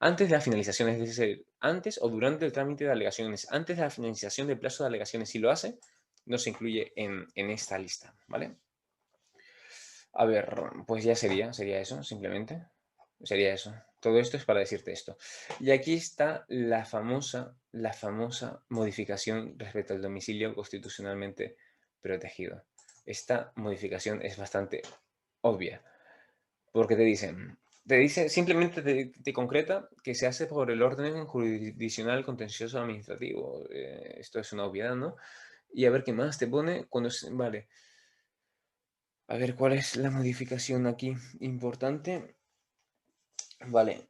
antes de la finalización, es decir, antes o durante el trámite de alegaciones, antes de la finalización del plazo de alegaciones, si lo hace, no se incluye en esta lista, ¿vale? A ver, pues ya sería eso, simplemente. Sería eso. Todo esto es para decirte esto. Y aquí está la famosa modificación respecto al domicilio constitucionalmente protegido. Esta modificación es bastante obvia, porque simplemente te concreta que se hace por el orden jurisdiccional contencioso administrativo. Esto es una obviedad, ¿no? Y a ver qué más te pone vale. A ver cuál es la modificación aquí importante. Vale.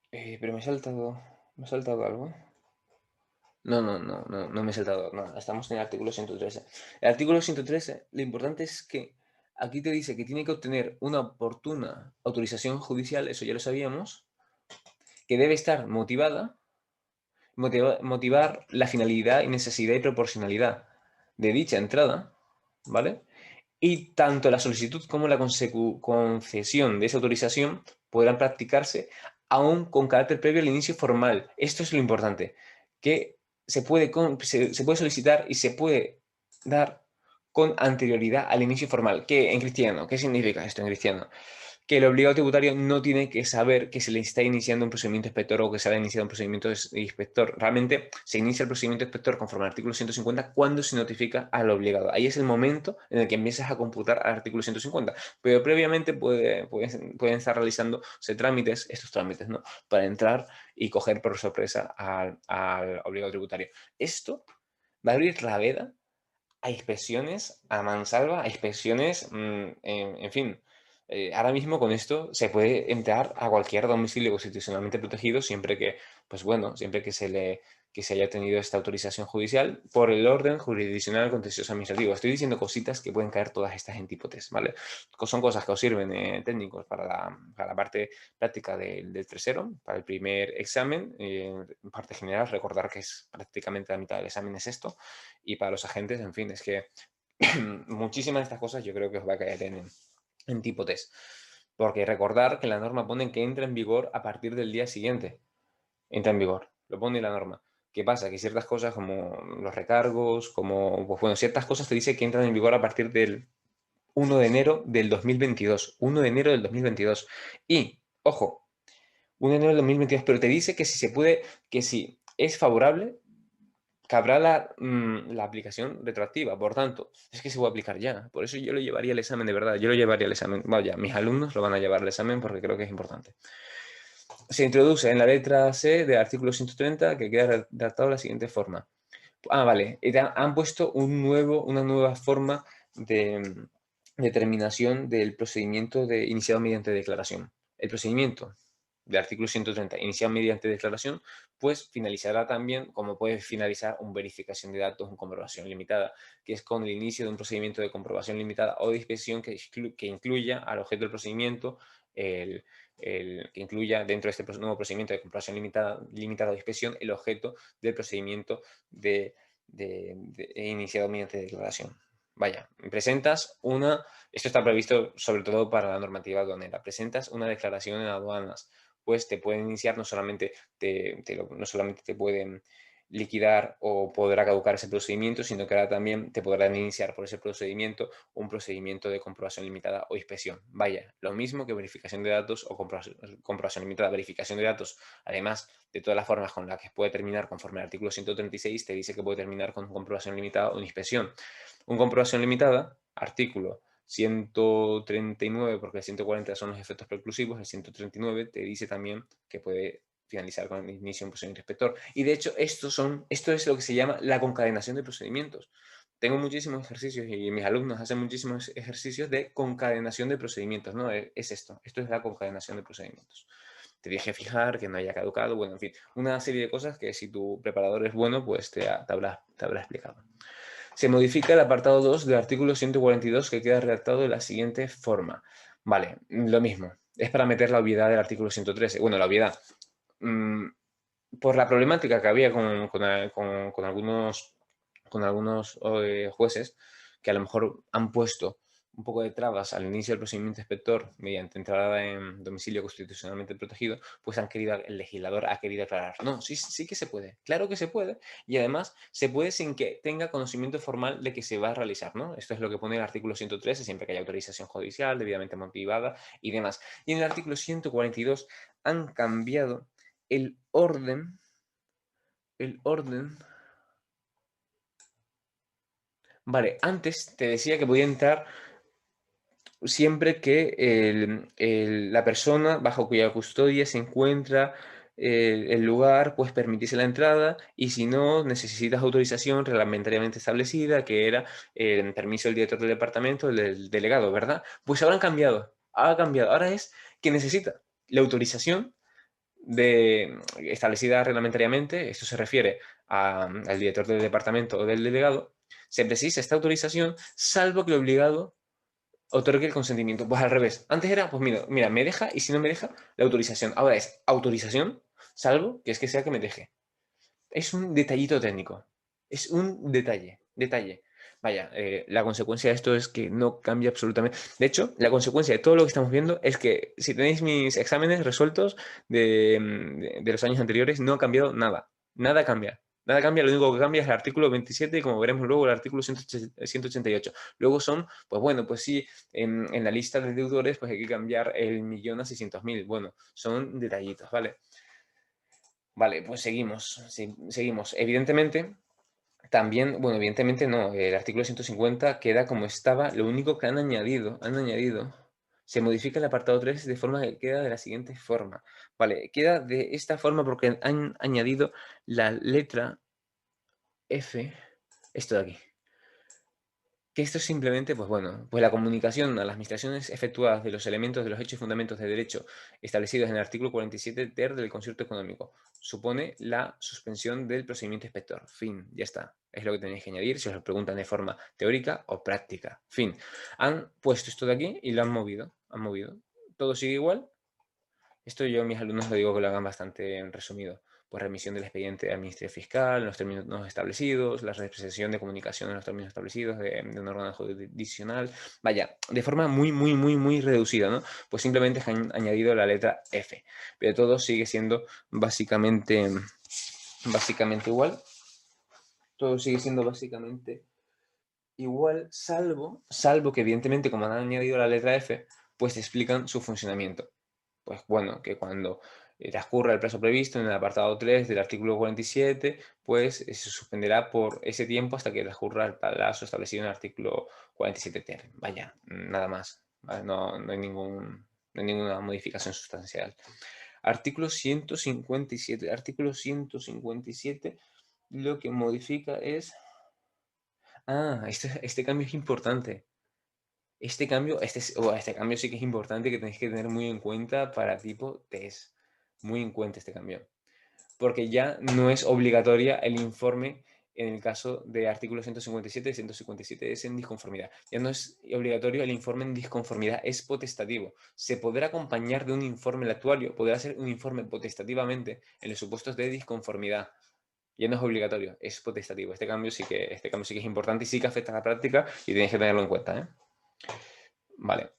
Pero me he saltado algo. No me he saltado nada. Estamos en el artículo 113. El artículo 113, lo importante es que aquí te dice que tiene que obtener una oportuna autorización judicial, eso ya lo sabíamos, que debe estar motivar la finalidad y necesidad y proporcionalidad de dicha entrada, ¿vale? Y tanto la solicitud como la concesión de esa autorización podrán practicarse aún con carácter previo al inicio formal. Esto es lo importante, que se puede solicitar y se puede dar con anterioridad al inicio formal. ¿Qué en cristiano? ¿Qué significa esto en cristiano? Que el obligado tributario no tiene que saber que se le está iniciando un procedimiento inspector o que se ha iniciado un procedimiento inspector. Realmente se inicia el procedimiento inspector conforme al artículo 150 cuando se notifica al obligado. Ahí es el momento en el que empiezas a computar al artículo 150. Pero previamente pueden estar realizándose estos trámites, ¿no? Para entrar y coger por sorpresa al obligado tributario. Esto va a abrir la veda a inspecciones a mansalva, a inspecciones, en fin. Ahora mismo con esto se puede entrar a cualquier domicilio constitucionalmente protegido siempre que, pues bueno, siempre que se haya tenido esta autorización judicial por el orden jurisdiccional contencioso administrativo. Estoy diciendo cositas que pueden caer todas estas en hipótesis, ¿vale? Son cosas que os sirven técnicos para la parte práctica del tercero, para el primer examen, en parte general, recordar que es prácticamente la mitad del examen es esto, y para los agentes, en fin, es que muchísimas de estas cosas yo creo que os va a caer en tipo test. Porque recordar que la norma pone que entra en vigor a partir del día siguiente. Entra en vigor, lo pone la norma. ¿Qué pasa? Que ciertas cosas como los recargos, como, pues bueno, ciertas cosas te dice que entran en vigor a partir del 1 de enero del 2022. 1 de enero del 2022. Y, ojo, 1 de enero del 2022, pero te dice que si se puede, que si es favorable, cabrá la aplicación retroactiva. Por tanto, es que se va a aplicar ya. Por eso yo lo llevaría al examen, de verdad. Yo lo llevaría al examen. Vaya, mis alumnos lo van a llevar al examen porque creo que es importante. Se introduce en la letra C del artículo 130 que queda redactado de la siguiente forma. Ah, vale. Han puesto una nueva forma de determinación del procedimiento iniciado mediante declaración. El procedimiento del artículo 130 iniciado mediante declaración, pues finalizará también como puede finalizar una verificación de datos, una comprobación limitada, que es con el inicio de un procedimiento de comprobación limitada o de inspección que incluya al objeto del procedimiento que incluya dentro de este nuevo procedimiento de comprobación limitada o de inspección el objeto del procedimiento iniciado mediante declaración. Vaya, presentas esto está previsto sobre todo para la normativa aduanera, presentas una declaración en aduanas, pues te pueden iniciar, no solamente no solamente te pueden liquidar o podrá caducar ese procedimiento, sino que ahora también te podrán iniciar por ese procedimiento un procedimiento de comprobación limitada o inspección. Vaya, lo mismo que verificación de datos o comprobación limitada. Verificación de datos, además de todas las formas con las que puede terminar conforme al artículo 136, te dice que puede terminar con comprobación limitada o inspección. Un comprobación limitada, artículo 139, porque el 140 son los efectos preclusivos, el 139 te dice también que puede finalizar con el inicio de un procedimiento inspector. Y de hecho, esto es lo que se llama la concadenación de procedimientos. Tengo muchísimos ejercicios y mis alumnos hacen muchísimos ejercicios de concadenación de procedimientos, ¿no? Es esto es la concadenación de procedimientos. Te dije fijar, que no haya caducado, bueno, en fin, una serie de cosas que si tu preparador es bueno, pues te habrá explicado. Se modifica el apartado 2 del artículo 142 que queda redactado de la siguiente forma. Vale, lo mismo. Es para meter la obviedad del artículo 113. Bueno, la obviedad. Por la problemática que había con algunos jueces que a lo mejor han puesto un poco de trabas al inicio del procedimiento inspector mediante entrada en domicilio constitucionalmente protegido, pues el legislador ha querido aclarar. No, sí que se puede, claro que se puede, y además se puede sin que tenga conocimiento formal de que se va a realizar, ¿no? Esto es lo que pone el artículo 113, siempre que haya autorización judicial, debidamente motivada y demás. Y en el artículo 142 han cambiado el orden. Vale, antes te decía que podía entrar siempre que la persona bajo cuya custodia se encuentra el lugar, pues permitiese la entrada, y si no, necesitas autorización reglamentariamente establecida, que era el permiso del director del departamento, del delegado, ¿verdad? Pues ahora ha cambiado, ahora es que necesita la autorización establecida reglamentariamente, esto se refiere al director del departamento o del delegado, se precisa esta autorización, salvo que el obligado otorgue el consentimiento. Pues al revés. Antes era, pues mira, me deja y si no me deja, la autorización. Ahora es autorización, salvo que es que sea que me deje. Es un detallito técnico. Es un detalle. Vaya, la consecuencia de esto es que no cambia absolutamente. De hecho, la consecuencia de todo lo que estamos viendo es que si tenéis mis exámenes resueltos de los años anteriores, no ha cambiado nada. Nada cambia. Nada cambia, lo único que cambia es el artículo 27 y como veremos luego el artículo 188. Luego son, pues bueno, pues sí, en la lista de deudores pues hay que cambiar el 1.600.000. Bueno, son detallitos, ¿vale? Vale, pues seguimos. Seguimos. Evidentemente, también, bueno, evidentemente no, el artículo 150 queda como estaba, lo único que han añadido, se modifica el apartado 3 de forma que queda de la siguiente forma. Vale, queda de esta forma porque han añadido la letra F, esto de aquí. Que esto es simplemente, pues bueno, pues la comunicación a las administraciones efectuadas de los elementos de los hechos y fundamentos de derecho establecidos en el artículo 47 ter del concierto económico supone la suspensión del procedimiento inspector. Fin, ya está. Es lo que tenéis que añadir si os lo preguntan de forma teórica o práctica. Fin. Han puesto esto de aquí y lo han movido. Todo sigue igual. Esto yo a mis alumnos le digo que lo hagan bastante resumido. Pues remisión del expediente al Ministerio Fiscal, en los términos no establecidos, la representación de comunicación en los términos establecidos de un órgano jurisdiccional. Vaya, de forma muy reducida, ¿no? Pues simplemente han añadido la letra F. Pero todo sigue siendo básicamente básicamente igual. Todo sigue siendo básicamente igual, salvo que evidentemente como han añadido la letra F, pues te explican su funcionamiento. Pues bueno, que cuando transcurra el plazo previsto en el apartado 3 del artículo 47, pues se suspenderá por ese tiempo hasta que transcurra el plazo establecido en el artículo 47 ter. Vaya, nada más. ¿Vale? No hay no hay ninguna modificación sustancial. Artículo 157. Artículo 157 lo que modifica es... Ah, este cambio es importante. Este cambio sí que es importante que tenéis que tener muy en cuenta para tipo test. Muy en cuenta este cambio. Porque ya no es obligatoria el informe en el caso de artículos 157 y 157 es en disconformidad. Ya no es obligatorio el informe en disconformidad, es potestativo. Se podrá acompañar de un informe, el actuario podrá hacer un informe potestativamente en los supuestos de disconformidad. Ya no es obligatorio, es potestativo. Este cambio sí que es importante y sí que afecta a la práctica y tenéis que tenerlo en cuenta, ¿eh? Vale.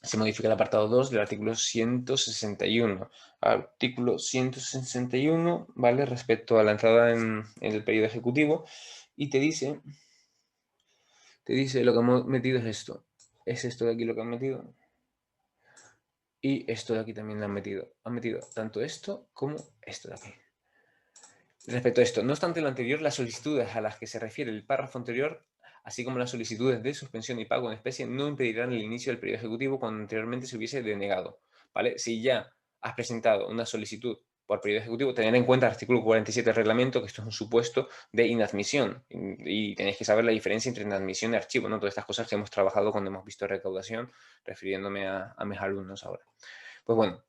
Se modifica el apartado 2 del artículo 161. Artículo 161, ¿vale? Respecto a la entrada en el periodo ejecutivo y te dice lo que hemos metido es esto. Es esto de aquí lo que han metido. Y esto de aquí también lo han metido. Han metido tanto esto como esto de aquí. Respecto a esto, no obstante lo anterior, las solicitudes a las que se refiere el párrafo anterior, así como las solicitudes de suspensión y pago en especie, no impedirán el inicio del periodo ejecutivo cuando anteriormente se hubiese denegado. ¿Vale? Si ya has presentado una solicitud por periodo ejecutivo, tener en cuenta el artículo 47 del reglamento, que esto es un supuesto de inadmisión. Y tenéis que saber la diferencia entre inadmisión y archivo, ¿no? Todas estas cosas que hemos trabajado cuando hemos visto recaudación, refiriéndome a mis alumnos ahora. Pues bueno,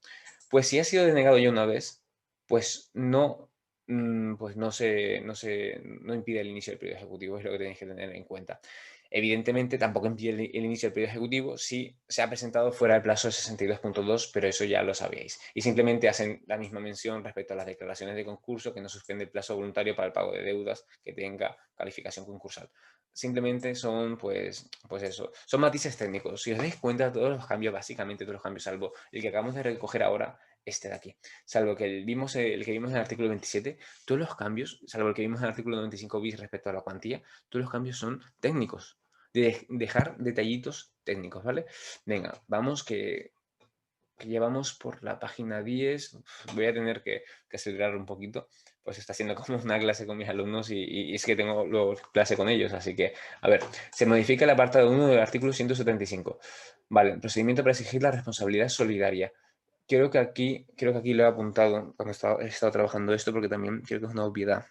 pues si ha sido denegado ya una vez, pues no impide el inicio del periodo ejecutivo, es lo que tenéis que tener en cuenta. Evidentemente, tampoco impide el inicio del periodo ejecutivo si se ha presentado fuera del plazo de 62.2, pero eso ya lo sabíais. Y simplemente hacen la misma mención respecto a las declaraciones de concurso, que no suspende el plazo voluntario para el pago de deudas que tenga calificación concursal. Simplemente son, pues eso, son matices técnicos. Si os dais cuenta, todos los cambios, básicamente todos los cambios, salvo el que acabamos de recoger ahora, este de aquí. Salvo que el que vimos en el artículo 27, todos los cambios, salvo el que vimos en el artículo 95 bis respecto a la cuantía, todos los cambios son técnicos. De dejar detallitos técnicos, ¿vale? Venga, vamos que llevamos por la página 10. Voy a tener que acelerar un poquito, pues está siendo como una clase con mis alumnos y es que tengo luego clase con ellos, así que, a ver, se modifica el apartado 1 del artículo 175. Vale, procedimiento para exigir la responsabilidad solidaria. Creo que aquí lo he apuntado cuando he estado trabajando esto porque también creo que es una obviedad.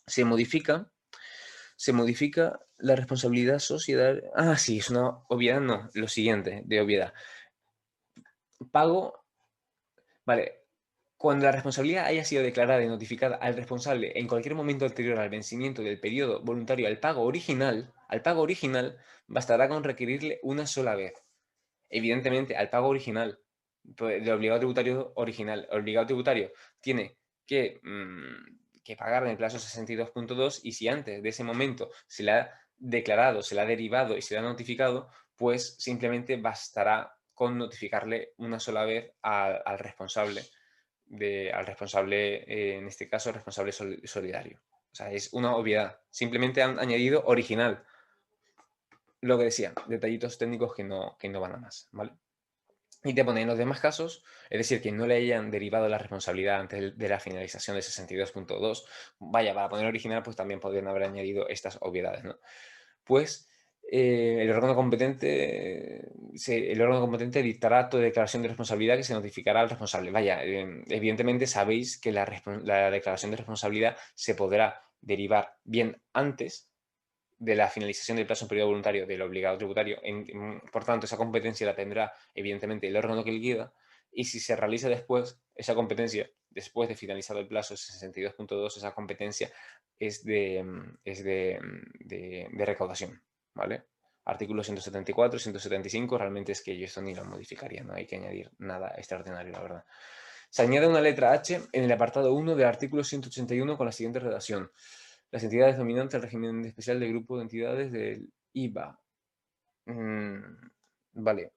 Se modifica, se modifica la responsabilidad sociedad. Ah, sí, es una obviedad, no, lo siguiente de obviedad. Pago, vale, cuando la responsabilidad haya sido declarada y notificada al responsable en cualquier momento anterior al vencimiento del periodo voluntario al pago original, bastará con requerirle una sola vez. Evidentemente, al pago original, pues, del obligado tributario original. El obligado tributario tiene que pagar en el plazo 62.2 y si antes de ese momento se le ha declarado, se le ha derivado y se le ha notificado, pues simplemente bastará con notificarle una sola vez al responsable, en este caso, responsable solidario. O sea, es una obviedad. Simplemente han añadido original. Lo que decía, detallitos técnicos que no van a más, ¿vale? Y te pone en los demás casos, es decir, que no le hayan derivado la responsabilidad antes de la finalización de 62.2, vaya, para poner original, pues también podrían haber añadido estas obviedades, ¿no? Pues el órgano competente dictará acto de declaración de responsabilidad que se notificará al responsable. Vaya, evidentemente sabéis que la declaración de responsabilidad se podrá derivar bien antes de la finalización del plazo en periodo voluntario del obligado tributario. Por tanto, esa competencia la tendrá, evidentemente, el órgano que liquida, y si se realiza después, esa competencia, después de finalizado el plazo 62.2, esa competencia es de recaudación, ¿vale? Artículos 174, 175, realmente es que yo esto ni lo modificaría, no hay que añadir nada extraordinario, la verdad. Se añade una letra H en el apartado 1 del artículo 181 con la siguiente redacción. Las entidades dominantes del régimen especial del grupo de entidades del IVA. Vale.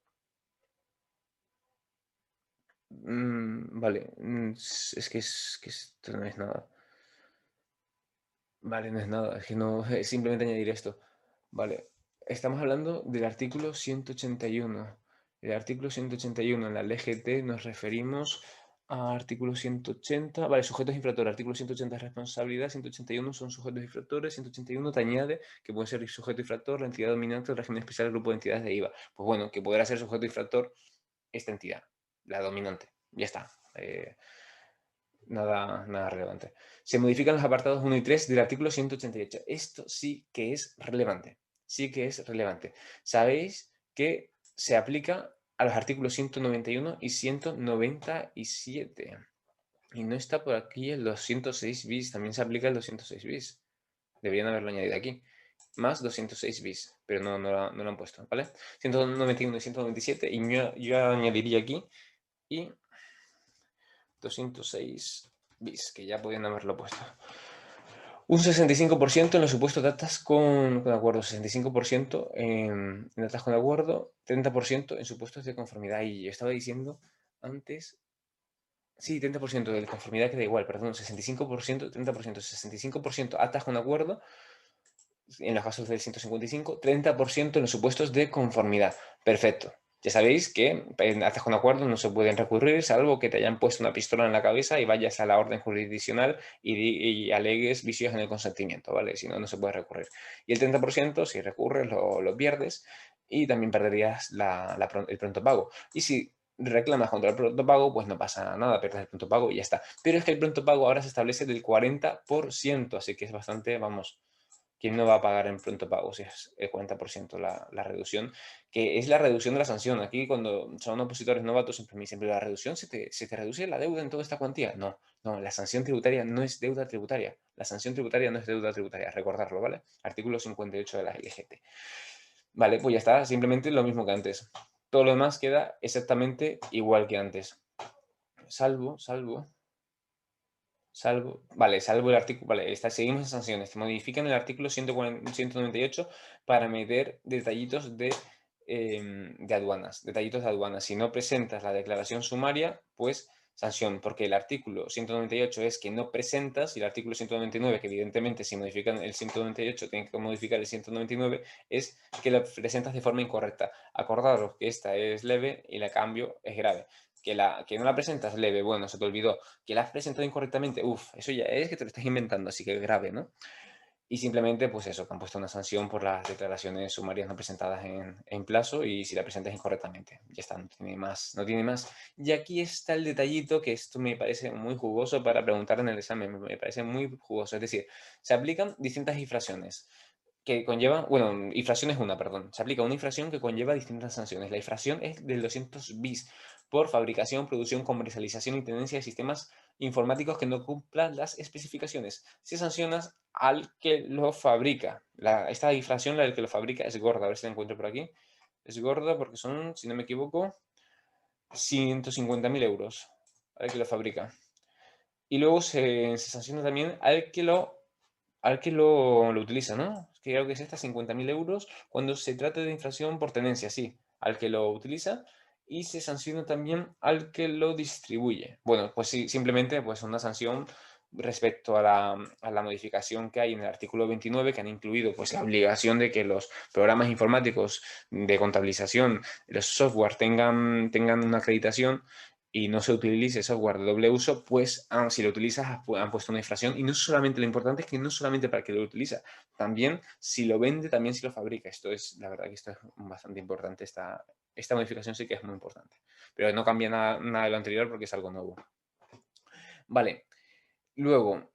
Vale. Es que esto no es nada. Vale, no es nada, es que no, es simplemente añadir esto. Vale, estamos hablando del artículo 181. El artículo 181 en la LGT nos referimos a artículo 180. Vale, sujetos infractores. Artículo 180 es responsabilidad, 181 son sujetos infractores, 181 te añade que puede ser sujeto infractor, la entidad dominante, el régimen especial, el grupo de entidades de IVA. Pues bueno, que podrá ser sujeto infractor esta entidad, la dominante. Ya está. Nada relevante. Se modifican los apartados 1 y 3 del artículo 188. Esto sí que es relevante. Sí que es relevante. Sabéis que se aplica a los artículos 191 y 197. Y no está por aquí el 206 bis. También se aplica el 206 bis. Deberían haberlo añadido aquí. Más 206 bis. Pero no lo han puesto, ¿vale? 191 y 197. Y yo añadiría aquí. Y 206 bis, que ya podían haberlo puesto. Un 65% en los supuestos de actas con acuerdo, 65% en actas con acuerdo, 30% en supuestos de conformidad. Y yo estaba diciendo antes, sí, 30% de conformidad queda igual, perdón, 65%, 30%, 65% actas con acuerdo, en los casos del 155, 30% en los supuestos de conformidad. Perfecto. Ya sabéis que en actas con acuerdo no se pueden recurrir, salvo que te hayan puesto una pistola en la cabeza y vayas a la orden jurisdiccional y alegues vicios en el consentimiento, ¿vale? Si no, no se puede recurrir. Y el 30%, si recurres, lo pierdes y también perderías el pronto pago. Y si reclamas contra el pronto pago, pues no pasa nada, pierdes el pronto pago y ya está. Pero es que el pronto pago ahora se establece del 40%, así que es bastante, vamos, ¿quién no va a pagar en pronto pago si es el 40% la reducción? Que es la reducción de la sanción. Aquí cuando son opositores novatos siempre me dicen, pero la reducción se te reduce la deuda en toda esta cuantía. No, no, la sanción tributaria no es deuda tributaria. La sanción tributaria no es deuda tributaria, recordarlo, ¿vale? Artículo 58 de la LGT. Vale, pues ya está, simplemente lo mismo que antes. Todo lo demás queda exactamente igual que antes. Salvo el artículo, vale, seguimos en sanciones. Se modifican el artículo 198 para meter detallitos de aduanas. Detallitos de aduanas. Si no presentas la declaración sumaria, pues sanción, porque el artículo 198 es que no presentas y el artículo 199, que evidentemente si modifican el 198 tienen que modificar el 199, es que la presentas de forma incorrecta. Acordaros que esta es leve y la cambio es grave. Que no la presentas leve, bueno, se te olvidó. Que la has presentado incorrectamente, eso ya es que te lo estás inventando, así que grave, ¿no? Y simplemente, pues eso, que han puesto una sanción por las declaraciones sumarias no presentadas en plazo y si la presentas incorrectamente. Ya está, no tiene más, no tiene más. Y aquí está el detallito que esto me parece muy jugoso para preguntar en el examen, me parece muy jugoso. Es decir, se aplican distintas infracciones que conlleva, bueno, infracción es una, perdón. Se aplica una infracción que conlleva distintas sanciones. La infracción es del 200 bis por fabricación, producción, comercialización y tenencia de sistemas informáticos que no cumplan las especificaciones. Se sancionas al que lo fabrica. Esta infracción, la del que lo fabrica, es gorda. A ver si la encuentro por aquí. Es gorda porque son, si no me equivoco, 150.000 euros al que lo fabrica. Y luego se sanciona también al que lo utiliza, ¿no? Que creo que es esta, 50.000 euros, cuando se trata de infracción por tenencia, sí, al que lo utiliza, y se sanciona también al que lo distribuye. Bueno, pues sí, simplemente pues una sanción respecto a la modificación que hay en el artículo 29, que han incluido pues la obligación de que los programas informáticos de contabilización, los software tengan una acreditación y no se utilice software de doble uso, pues si lo utilizas han puesto una infracción. Y no solamente, lo importante es que no solamente para el que lo utiliza, también si lo vende, también si lo fabrica. La verdad que esto es bastante importante, esta modificación sí que es muy importante. Pero no cambia nada de lo anterior porque es algo nuevo. Vale, luego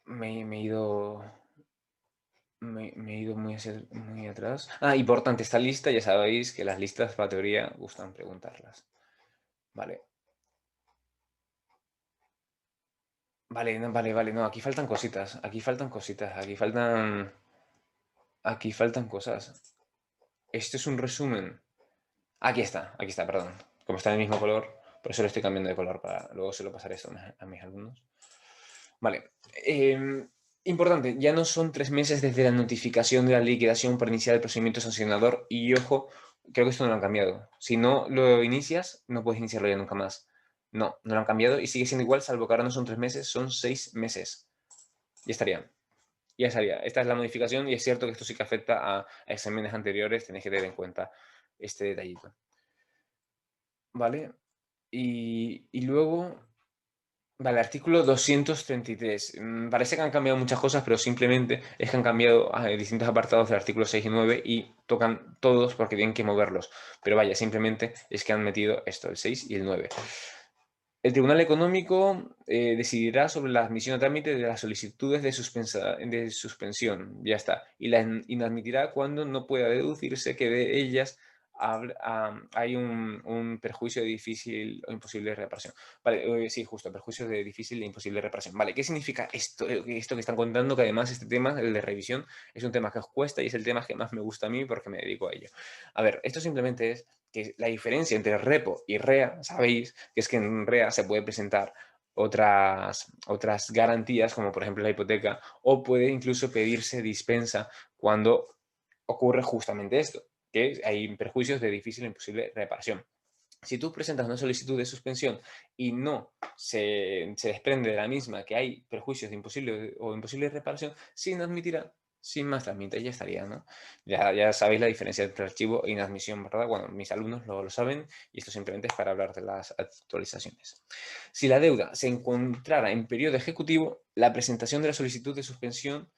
me he ido... Me he ido muy atrás. Importante esta lista, ya sabéis que las listas para teoría gustan preguntarlas. Vale. Vale, no, vale, no, aquí faltan cositas, aquí faltan cosas. Esto es un resumen. Aquí está, perdón. Como está en el mismo color, por eso lo estoy cambiando de color para luego se lo pasaré esto a mis alumnos. Vale. Importante, ya no son 3 meses desde la notificación de la liquidación para iniciar el procedimiento sancionador y ojo, creo que esto no lo han cambiado. Si no lo inicias, no puedes iniciarlo ya nunca más. No lo han cambiado y sigue siendo igual, salvo que ahora no son 3 meses, son 6 meses. Ya estaría. Ya estaría. Esta es la modificación y es cierto que esto sí que afecta a exámenes anteriores. Tenéis que tener en cuenta este detallito. ¿Vale? Y luego, vale, artículo 233. Parece que han cambiado muchas cosas, pero simplemente es que han cambiado distintos apartados del artículo 6 y 9 y tocan todos porque tienen que moverlos. Pero vaya, simplemente es que han metido esto, el 6 y el 9. El Tribunal Económico decidirá sobre la admisión a trámite de las solicitudes de suspensión, ya está, y las inadmitirá cuando no pueda deducirse que de ellas hay un perjuicio de difícil o imposible reparación. Vale, sí, justo, perjuicio de difícil e imposible reparación. Vale, ¿qué significa esto, esto que están contando? Que además este tema, el de revisión, es un tema que os cuesta y es el tema que más me gusta a mí porque me dedico a ello. A ver, esto simplemente es que la diferencia entre repo y REA, sabéis que es que en REA se puede presentar otras garantías, como por ejemplo la hipoteca, o puede incluso pedirse dispensa cuando ocurre justamente esto, que hay perjuicios de difícil o imposible reparación. Si tú presentas una solicitud de suspensión y no se desprende de la misma que hay perjuicios de imposible o imposible reparación, se inadmitirá sin más trámite, ya estaría, ¿no? Ya sabéis la diferencia entre archivo e inadmisión, ¿verdad? Bueno, mis alumnos lo saben y esto simplemente es para hablar de las actualizaciones. Si la deuda se encontrara en periodo ejecutivo, la presentación de la solicitud de suspensión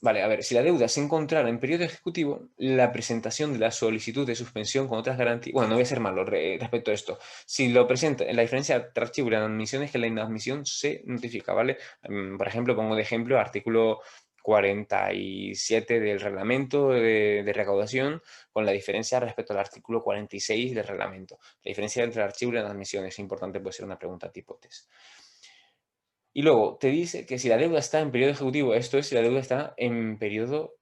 vale, a ver, si la deuda se encontrara en periodo ejecutivo, la presentación de la solicitud de suspensión con otras garantías. Bueno, no voy a ser malo respecto a esto. Si lo presenta, la diferencia entre archivo y la inadmisión es que la inadmisión se notifica, ¿vale? Por ejemplo, pongo de ejemplo artículo 47 del reglamento de recaudación, con la diferencia respecto al artículo 46 del reglamento. La diferencia entre el archivo y la inadmisión es importante, puede ser una pregunta tipo test. Y luego te dice que si la deuda está en periodo ejecutivo, esto es si la deuda está en periodo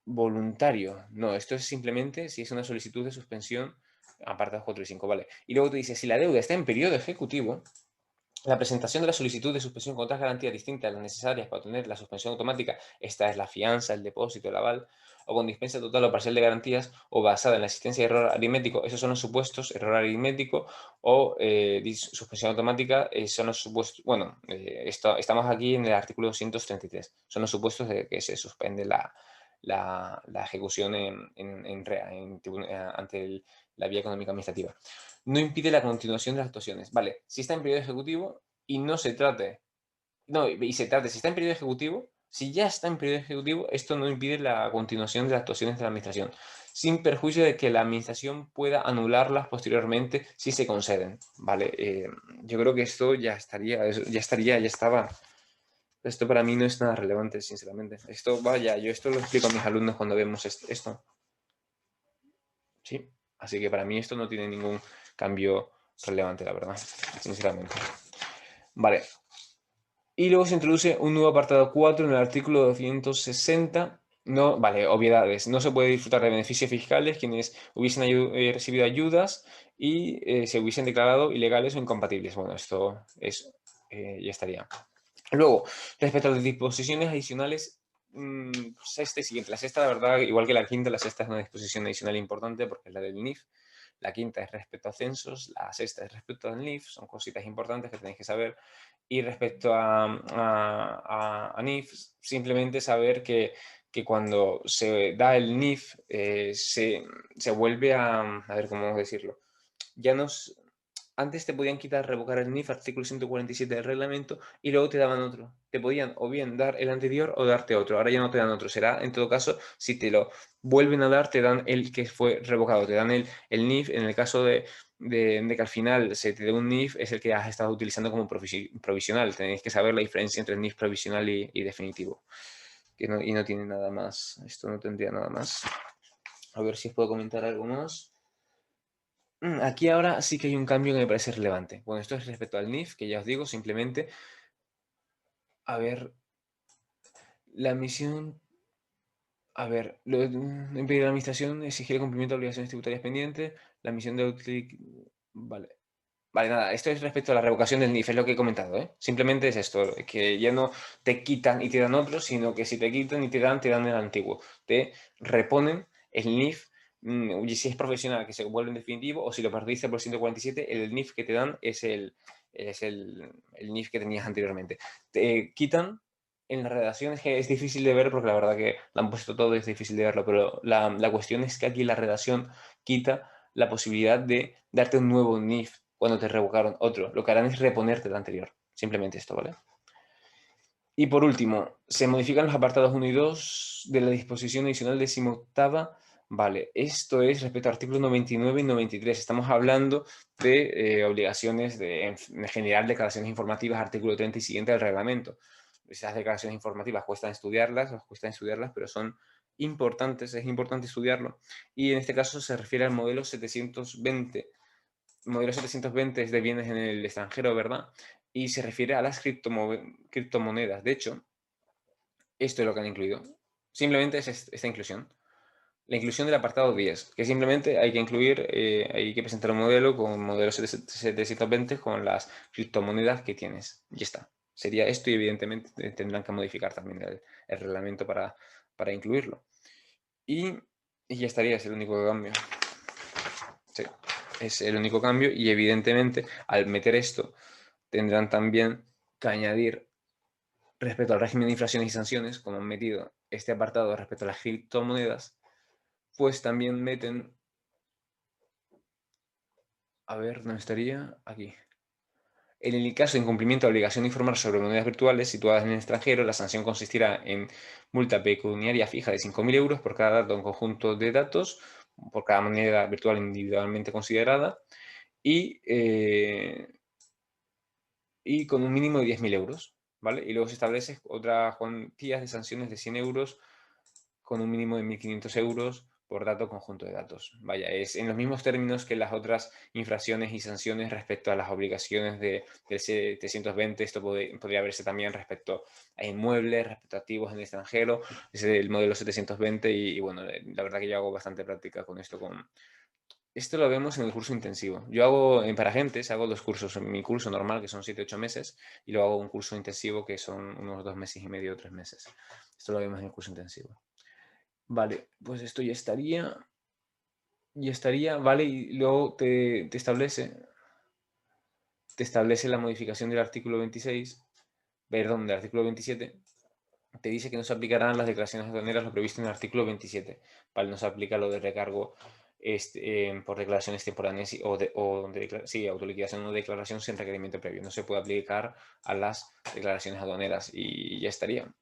voluntario. No, esto es simplemente si es una solicitud de suspensión, apartados 4 y 5, ¿vale? Y luego te dice, si la deuda está en periodo ejecutivo, la presentación de la solicitud de suspensión con otras garantías distintas a las necesarias para obtener la suspensión automática, esta es la fianza, el depósito, el aval, o con dispensa total o parcial de garantías, o basada en la existencia de error aritmético, esos son los supuestos, error aritmético o suspensión automática, son los supuestos, bueno, estamos aquí en el artículo 233, son los supuestos de que se suspende la ejecución en REA, ante la vía económica administrativa. No impide la continuación de las actuaciones. Vale, si está en periodo ejecutivo y no se trate, no, y se trate, si está en periodo ejecutivo, si ya está en periodo ejecutivo, esto no impide la continuación de las actuaciones de la administración, sin perjuicio de que la administración pueda anularlas posteriormente si se conceden. Vale, yo creo que esto ya estaría, ya estaba. Esto para mí no es nada relevante, sinceramente. Esto, vaya, yo esto lo explico a mis alumnos cuando vemos esto. Sí, así que para mí esto no tiene ningún cambio relevante, la verdad, sinceramente. Vale. Y luego se introduce un nuevo apartado 4 en el artículo 260. No, vale, obviedades. No se puede disfrutar de beneficios fiscales quienes hubiesen recibido ayudas y se hubiesen declarado ilegales o incompatibles. Bueno, esto es, ya estaría. Luego, respecto a las disposiciones adicionales, sexta y siguiente. La sexta, la verdad, igual que la quinta, la sexta es una disposición adicional importante porque es la del NIF. La quinta es respecto a censos, la sexta es respecto al NIF, son cositas importantes que tenéis que saber. Y respecto a NIF, simplemente saber que cuando se da el NIF, se vuelve a ver cómo decirlo, ya nos, antes te podían quitar, revocar el NIF, artículo 147 del reglamento, y luego te daban otro. Te podían o bien dar el anterior o darte otro. Ahora ya no te dan otro. Será, en todo caso, si te lo vuelven a dar, te dan el que fue revocado. Te dan el NIF. En el caso de que al final se te dé un NIF, es el que has estado utilizando como provisional. Tenéis que saber la diferencia entre el NIF provisional y definitivo. Y no tiene nada más. Esto no tendría nada más. A ver si os puedo comentar algo más. Aquí ahora sí que hay un cambio que me parece relevante. Bueno, esto es respecto al NIF, que ya os digo, simplemente, a ver, la misión, a ver, impedir la administración, exigir el cumplimiento de obligaciones tributarias pendientes, la misión de vale. Vale, nada, esto es respecto a la revocación del NIF, es lo que he comentado, ¿eh? Simplemente es esto, que ya no te quitan y te dan otro, sino que si te quitan y te dan el antiguo. Te reponen el NIF, y si es profesional, que se vuelve en definitivo, o si lo perdiste por 147, el NIF que te dan es el es el NIF que tenías anteriormente. Te quitan en las redacciones, que es difícil de ver porque la verdad que lo han puesto todo, es difícil de verlo, pero la cuestión es que aquí la redacción quita la posibilidad de darte un nuevo NIF cuando te revocaron otro. Lo que harán es reponerte el anterior. Simplemente esto, ¿vale? Y por último, se modifican los apartados 1 y 2 de la disposición adicional 18ª. Vale, esto es respecto al artículo 99 y 93. Estamos hablando de obligaciones en general, declaraciones informativas, artículo 30 y siguiente del reglamento. Esas declaraciones informativas cuestan estudiarlas, pero son importantes, es importante estudiarlo. Y en este caso se refiere al modelo 720. Modelo 720 es de bienes en el extranjero, ¿verdad? Y se refiere a las criptomonedas. De hecho, esto es lo que han incluido. Simplemente es esta inclusión. La inclusión del apartado 10, que simplemente hay que incluir, hay que presentar un modelo con modelo 720 con las criptomonedas que tienes. Ya está. Sería esto y evidentemente tendrán que modificar también el reglamento para incluirlo. Y ya estaría, es el único cambio. Sí, es el único cambio y evidentemente al meter esto tendrán también que añadir respecto al régimen de infracciones y sanciones, como han metido este apartado respecto a las criptomonedas, pues también meten, a ver, ¿dónde estaría? Aquí. En el caso de incumplimiento de obligación de informar sobre monedas virtuales situadas en el extranjero, la sanción consistirá en multa pecuniaria fija de 5.000 euros por cada dato en conjunto de datos, por cada moneda virtual individualmente considerada, y, y con un mínimo de 10.000 euros, ¿vale? Y luego se establece otras cuantías de sanciones de 100 euros con un mínimo de 1.500 euros por dato conjunto de datos. Vaya, es en los mismos términos que las otras infracciones y sanciones respecto a las obligaciones del 720. Esto podría verse también respecto a inmuebles, respecto a activos en el extranjero. Es el modelo 720 y bueno, la verdad que yo hago bastante práctica con esto. Esto lo vemos en el curso intensivo. Yo hago, para agentes, hago dos cursos. En mi curso normal, que son 7-8 meses, y luego hago un curso intensivo, que son unos 2 meses y medio o 3 meses. Esto lo vemos en el curso intensivo. Vale, pues esto ya estaría, vale, y luego te establece la modificación del artículo 26, perdón, del artículo 27, te dice que no se aplicarán las declaraciones aduaneras lo previsto en el artículo 27, vale, no se aplica lo de recargo por declaraciones temporáneas sí, autoliquidación o declaración sin requerimiento previo, no se puede aplicar a las declaraciones aduaneras y ya estaría.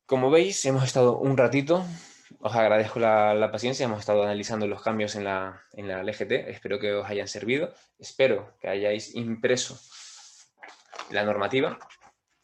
Como veis, hemos estado un ratito, os agradezco la paciencia, hemos estado analizando los cambios en la LGT, espero que os hayan servido, espero que hayáis impreso la normativa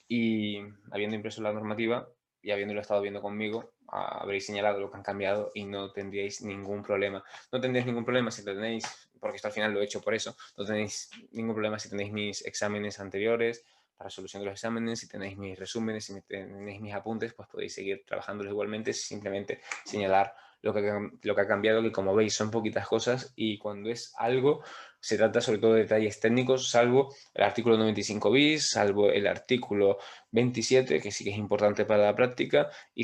y habiendo impreso la normativa y habiéndolo estado viendo conmigo, habréis señalado lo que han cambiado y no tendríais ningún problema. No tendréis ningún problema si tenéis, porque esto al final lo he hecho por eso, no tenéis ningún problema si tenéis mis exámenes anteriores, la resolución de los exámenes, si tenéis mis resúmenes, si tenéis mis apuntes, pues podéis seguir trabajándolos igualmente, simplemente señalar lo que ha cambiado, que como veis son poquitas cosas y cuando es algo se trata sobre todo de detalles técnicos, salvo el artículo 95 bis, salvo el artículo 27, que sí que es importante para la práctica, y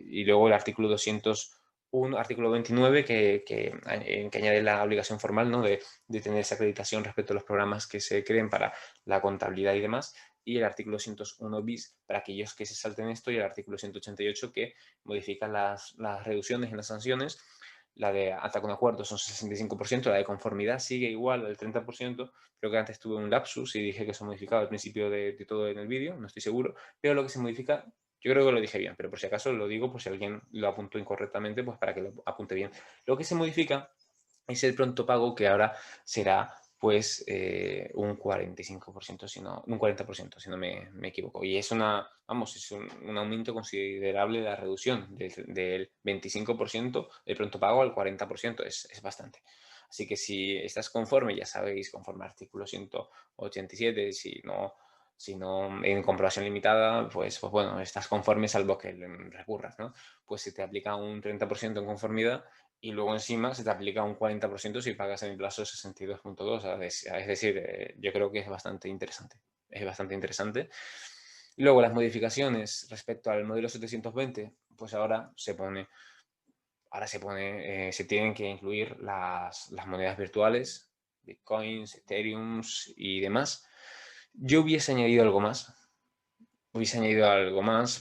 y luego el artículo 201, artículo 29, que añade la obligación formal, ¿no? de tener esa acreditación respecto a los programas que se creen para la contabilidad y demás, y el artículo 201 bis para aquellos que se salten esto, y el artículo 188 que modifica las reducciones en las sanciones. La de hasta con acuerdo son 65%, la de conformidad sigue igual al 30%. Creo que antes tuve un lapsus y dije que se modificaba al principio de todo en el vídeo, no estoy seguro, pero lo que se modifica, yo creo que lo dije bien, pero por si acaso lo digo, por si alguien lo apuntó incorrectamente, pues para que lo apunte bien. Lo que se modifica es el pronto pago, que ahora será pues un 45%, un 40%, si no me equivoco. Y es es un aumento considerable de la reducción del 25% del pronto pago al 40%, es bastante. Así que si estás conforme, ya sabéis, conforme al artículo 187, si no en comprobación limitada, pues bueno, estás conforme salvo que recurras, ¿no? Pues se te aplica un 30% en conformidad y luego encima se te aplica un 40% si pagas en el plazo 62.2. Es decir, yo creo que es bastante interesante. Es bastante interesante. Luego las modificaciones respecto al modelo 720, pues ahora se pone ahora se tienen que incluir las monedas virtuales, Bitcoins, Ethereums y demás. Yo hubiese añadido algo más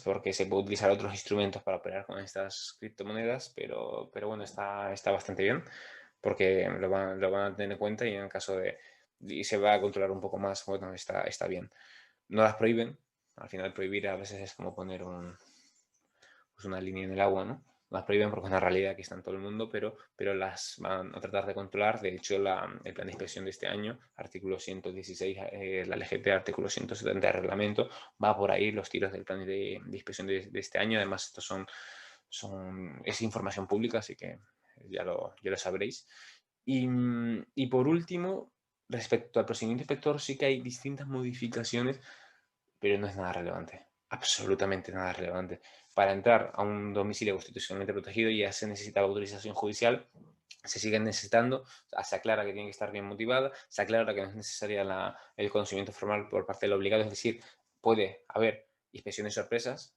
porque se puede utilizar otros instrumentos para operar con estas criptomonedas, pero bueno, está bastante bien porque lo van a tener en cuenta y en caso y se va a controlar un poco más, bueno, está bien. No las prohíben, al final prohibir a veces es como poner pues una línea en el agua, ¿no? Las prohíben porque es una realidad que está en todo el mundo, pero las van a tratar de controlar. De hecho, el plan de inspección de este año, artículo 116, la LGT, artículo 170 del reglamento, va por ahí los tiros del plan de inspección de este año. Además, estos es información pública, así que ya lo sabréis. Y por último, respecto al procedimiento inspector, sí que hay distintas modificaciones, pero no es nada relevante, absolutamente nada relevante. Para entrar a un domicilio constitucionalmente protegido ya se necesitaba autorización judicial, se siguen necesitando, se aclara que tiene que estar bien motivada, se aclara que no es necesaria el conocimiento formal por parte del obligado, es decir, puede haber inspecciones sorpresas,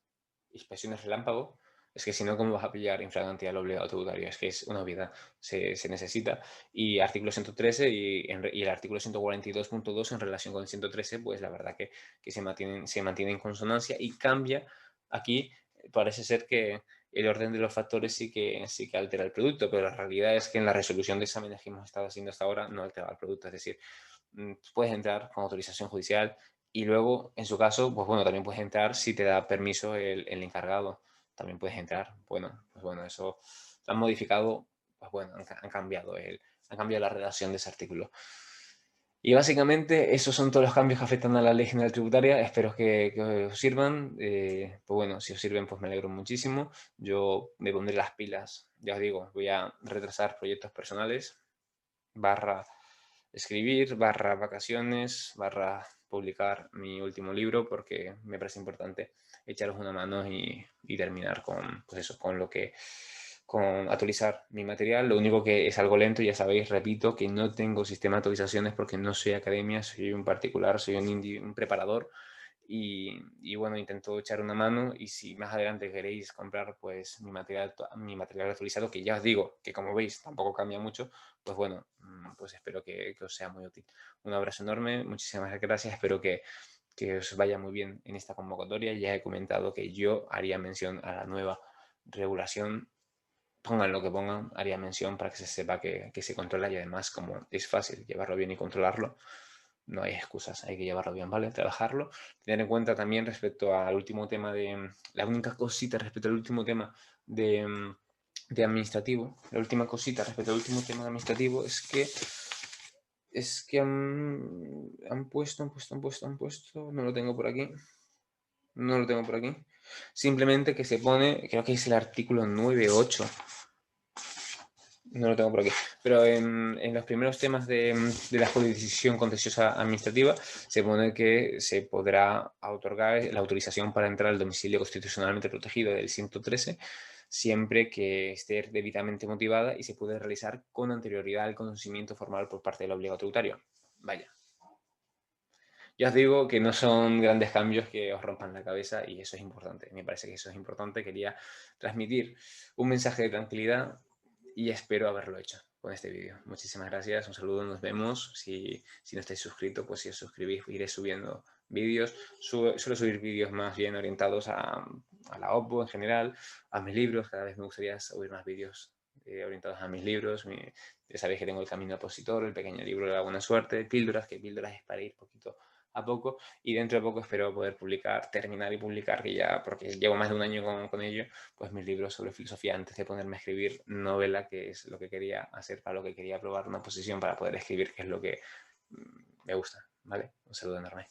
inspecciones relámpago. Es que si no, ¿cómo vas a pillar infragante al obligado tributario? Es que es una obviedad, se necesita. Y artículo 113 y el artículo 142.2 en relación con el 113, pues la verdad que se mantiene en consonancia y cambia. Aquí parece ser que el orden de los factores sí que altera el producto, pero la realidad es que en la resolución de exámenes que hemos estado haciendo hasta ahora no altera el producto. Es decir, puedes entrar con autorización judicial y luego, en su caso, pues bueno, también puedes entrar si te da permiso el encargado. También puedes entrar. Bueno, pues bueno, eso lo han modificado, pues bueno, han cambiado la redacción de ese artículo. Y básicamente esos son todos los cambios que afectan a la Ley General Tributaria. Espero que os sirvan. Pues bueno, si os sirven, pues me alegro muchísimo. Yo me pondré las pilas. Ya os digo, voy a retrasar proyectos personales, barra escribir, barra vacaciones, barra publicar mi último libro, porque me parece importante echaros una mano y terminar con, pues eso, con actualizar mi material. Lo único que es algo lento, ya sabéis, repito, que no tengo sistema de actualizaciones porque no soy academia, soy un particular, soy un preparador. Y bueno, intento echar una mano y si más adelante queréis comprar pues mi material actualizado, que ya os digo que como veis tampoco cambia mucho, pues bueno, pues espero que os sea muy útil. Un abrazo enorme, muchísimas gracias, espero que os vaya muy bien en esta convocatoria. Ya he comentado que yo haría mención a la nueva regulación, pongan lo que pongan, haría mención para que se sepa que se controla y además como es fácil llevarlo bien y controlarlo, no hay excusas, hay que llevarlo bien, ¿vale? Trabajarlo. Tener en cuenta también respecto al último tema la única cosita respecto al último tema de administrativo, la última cosita respecto al último tema de administrativo es que han puesto, no lo tengo por aquí, no lo tengo por aquí, simplemente que se pone, creo que es el artículo 9.8. No lo tengo por aquí. Pero en los primeros temas de la jurisdicción contenciosa administrativa se pone que se podrá otorgar la autorización para entrar al domicilio constitucionalmente protegido del 113 siempre que esté debidamente motivada y se puede realizar con anterioridad al conocimiento formal por parte del obligado tributario. Vaya. Ya os digo que no son grandes cambios que os rompan la cabeza y eso es importante. Me parece que eso es importante. Quería transmitir un mensaje de tranquilidad y espero haberlo hecho con este vídeo. Muchísimas gracias, un saludo, nos vemos. Si no estáis suscritos, pues si os suscribís iré subiendo vídeos. Suelo subir vídeos más bien orientados a la OPPO en general, a mis libros. Cada vez me gustaría subir más vídeos orientados a mis libros. Ya sabéis que tengo El Camino Opositor, el pequeño libro de la buena suerte, Píldoras, que Píldoras es para ir poquito a poco y dentro de poco espero poder terminar y publicar, que ya, porque llevo más de un año con ello, pues mis libros sobre filosofía antes de ponerme a escribir novela, que es lo que quería hacer, para lo que quería probar una posición para poder escribir, que es lo que me gusta, ¿vale? Un saludo enorme.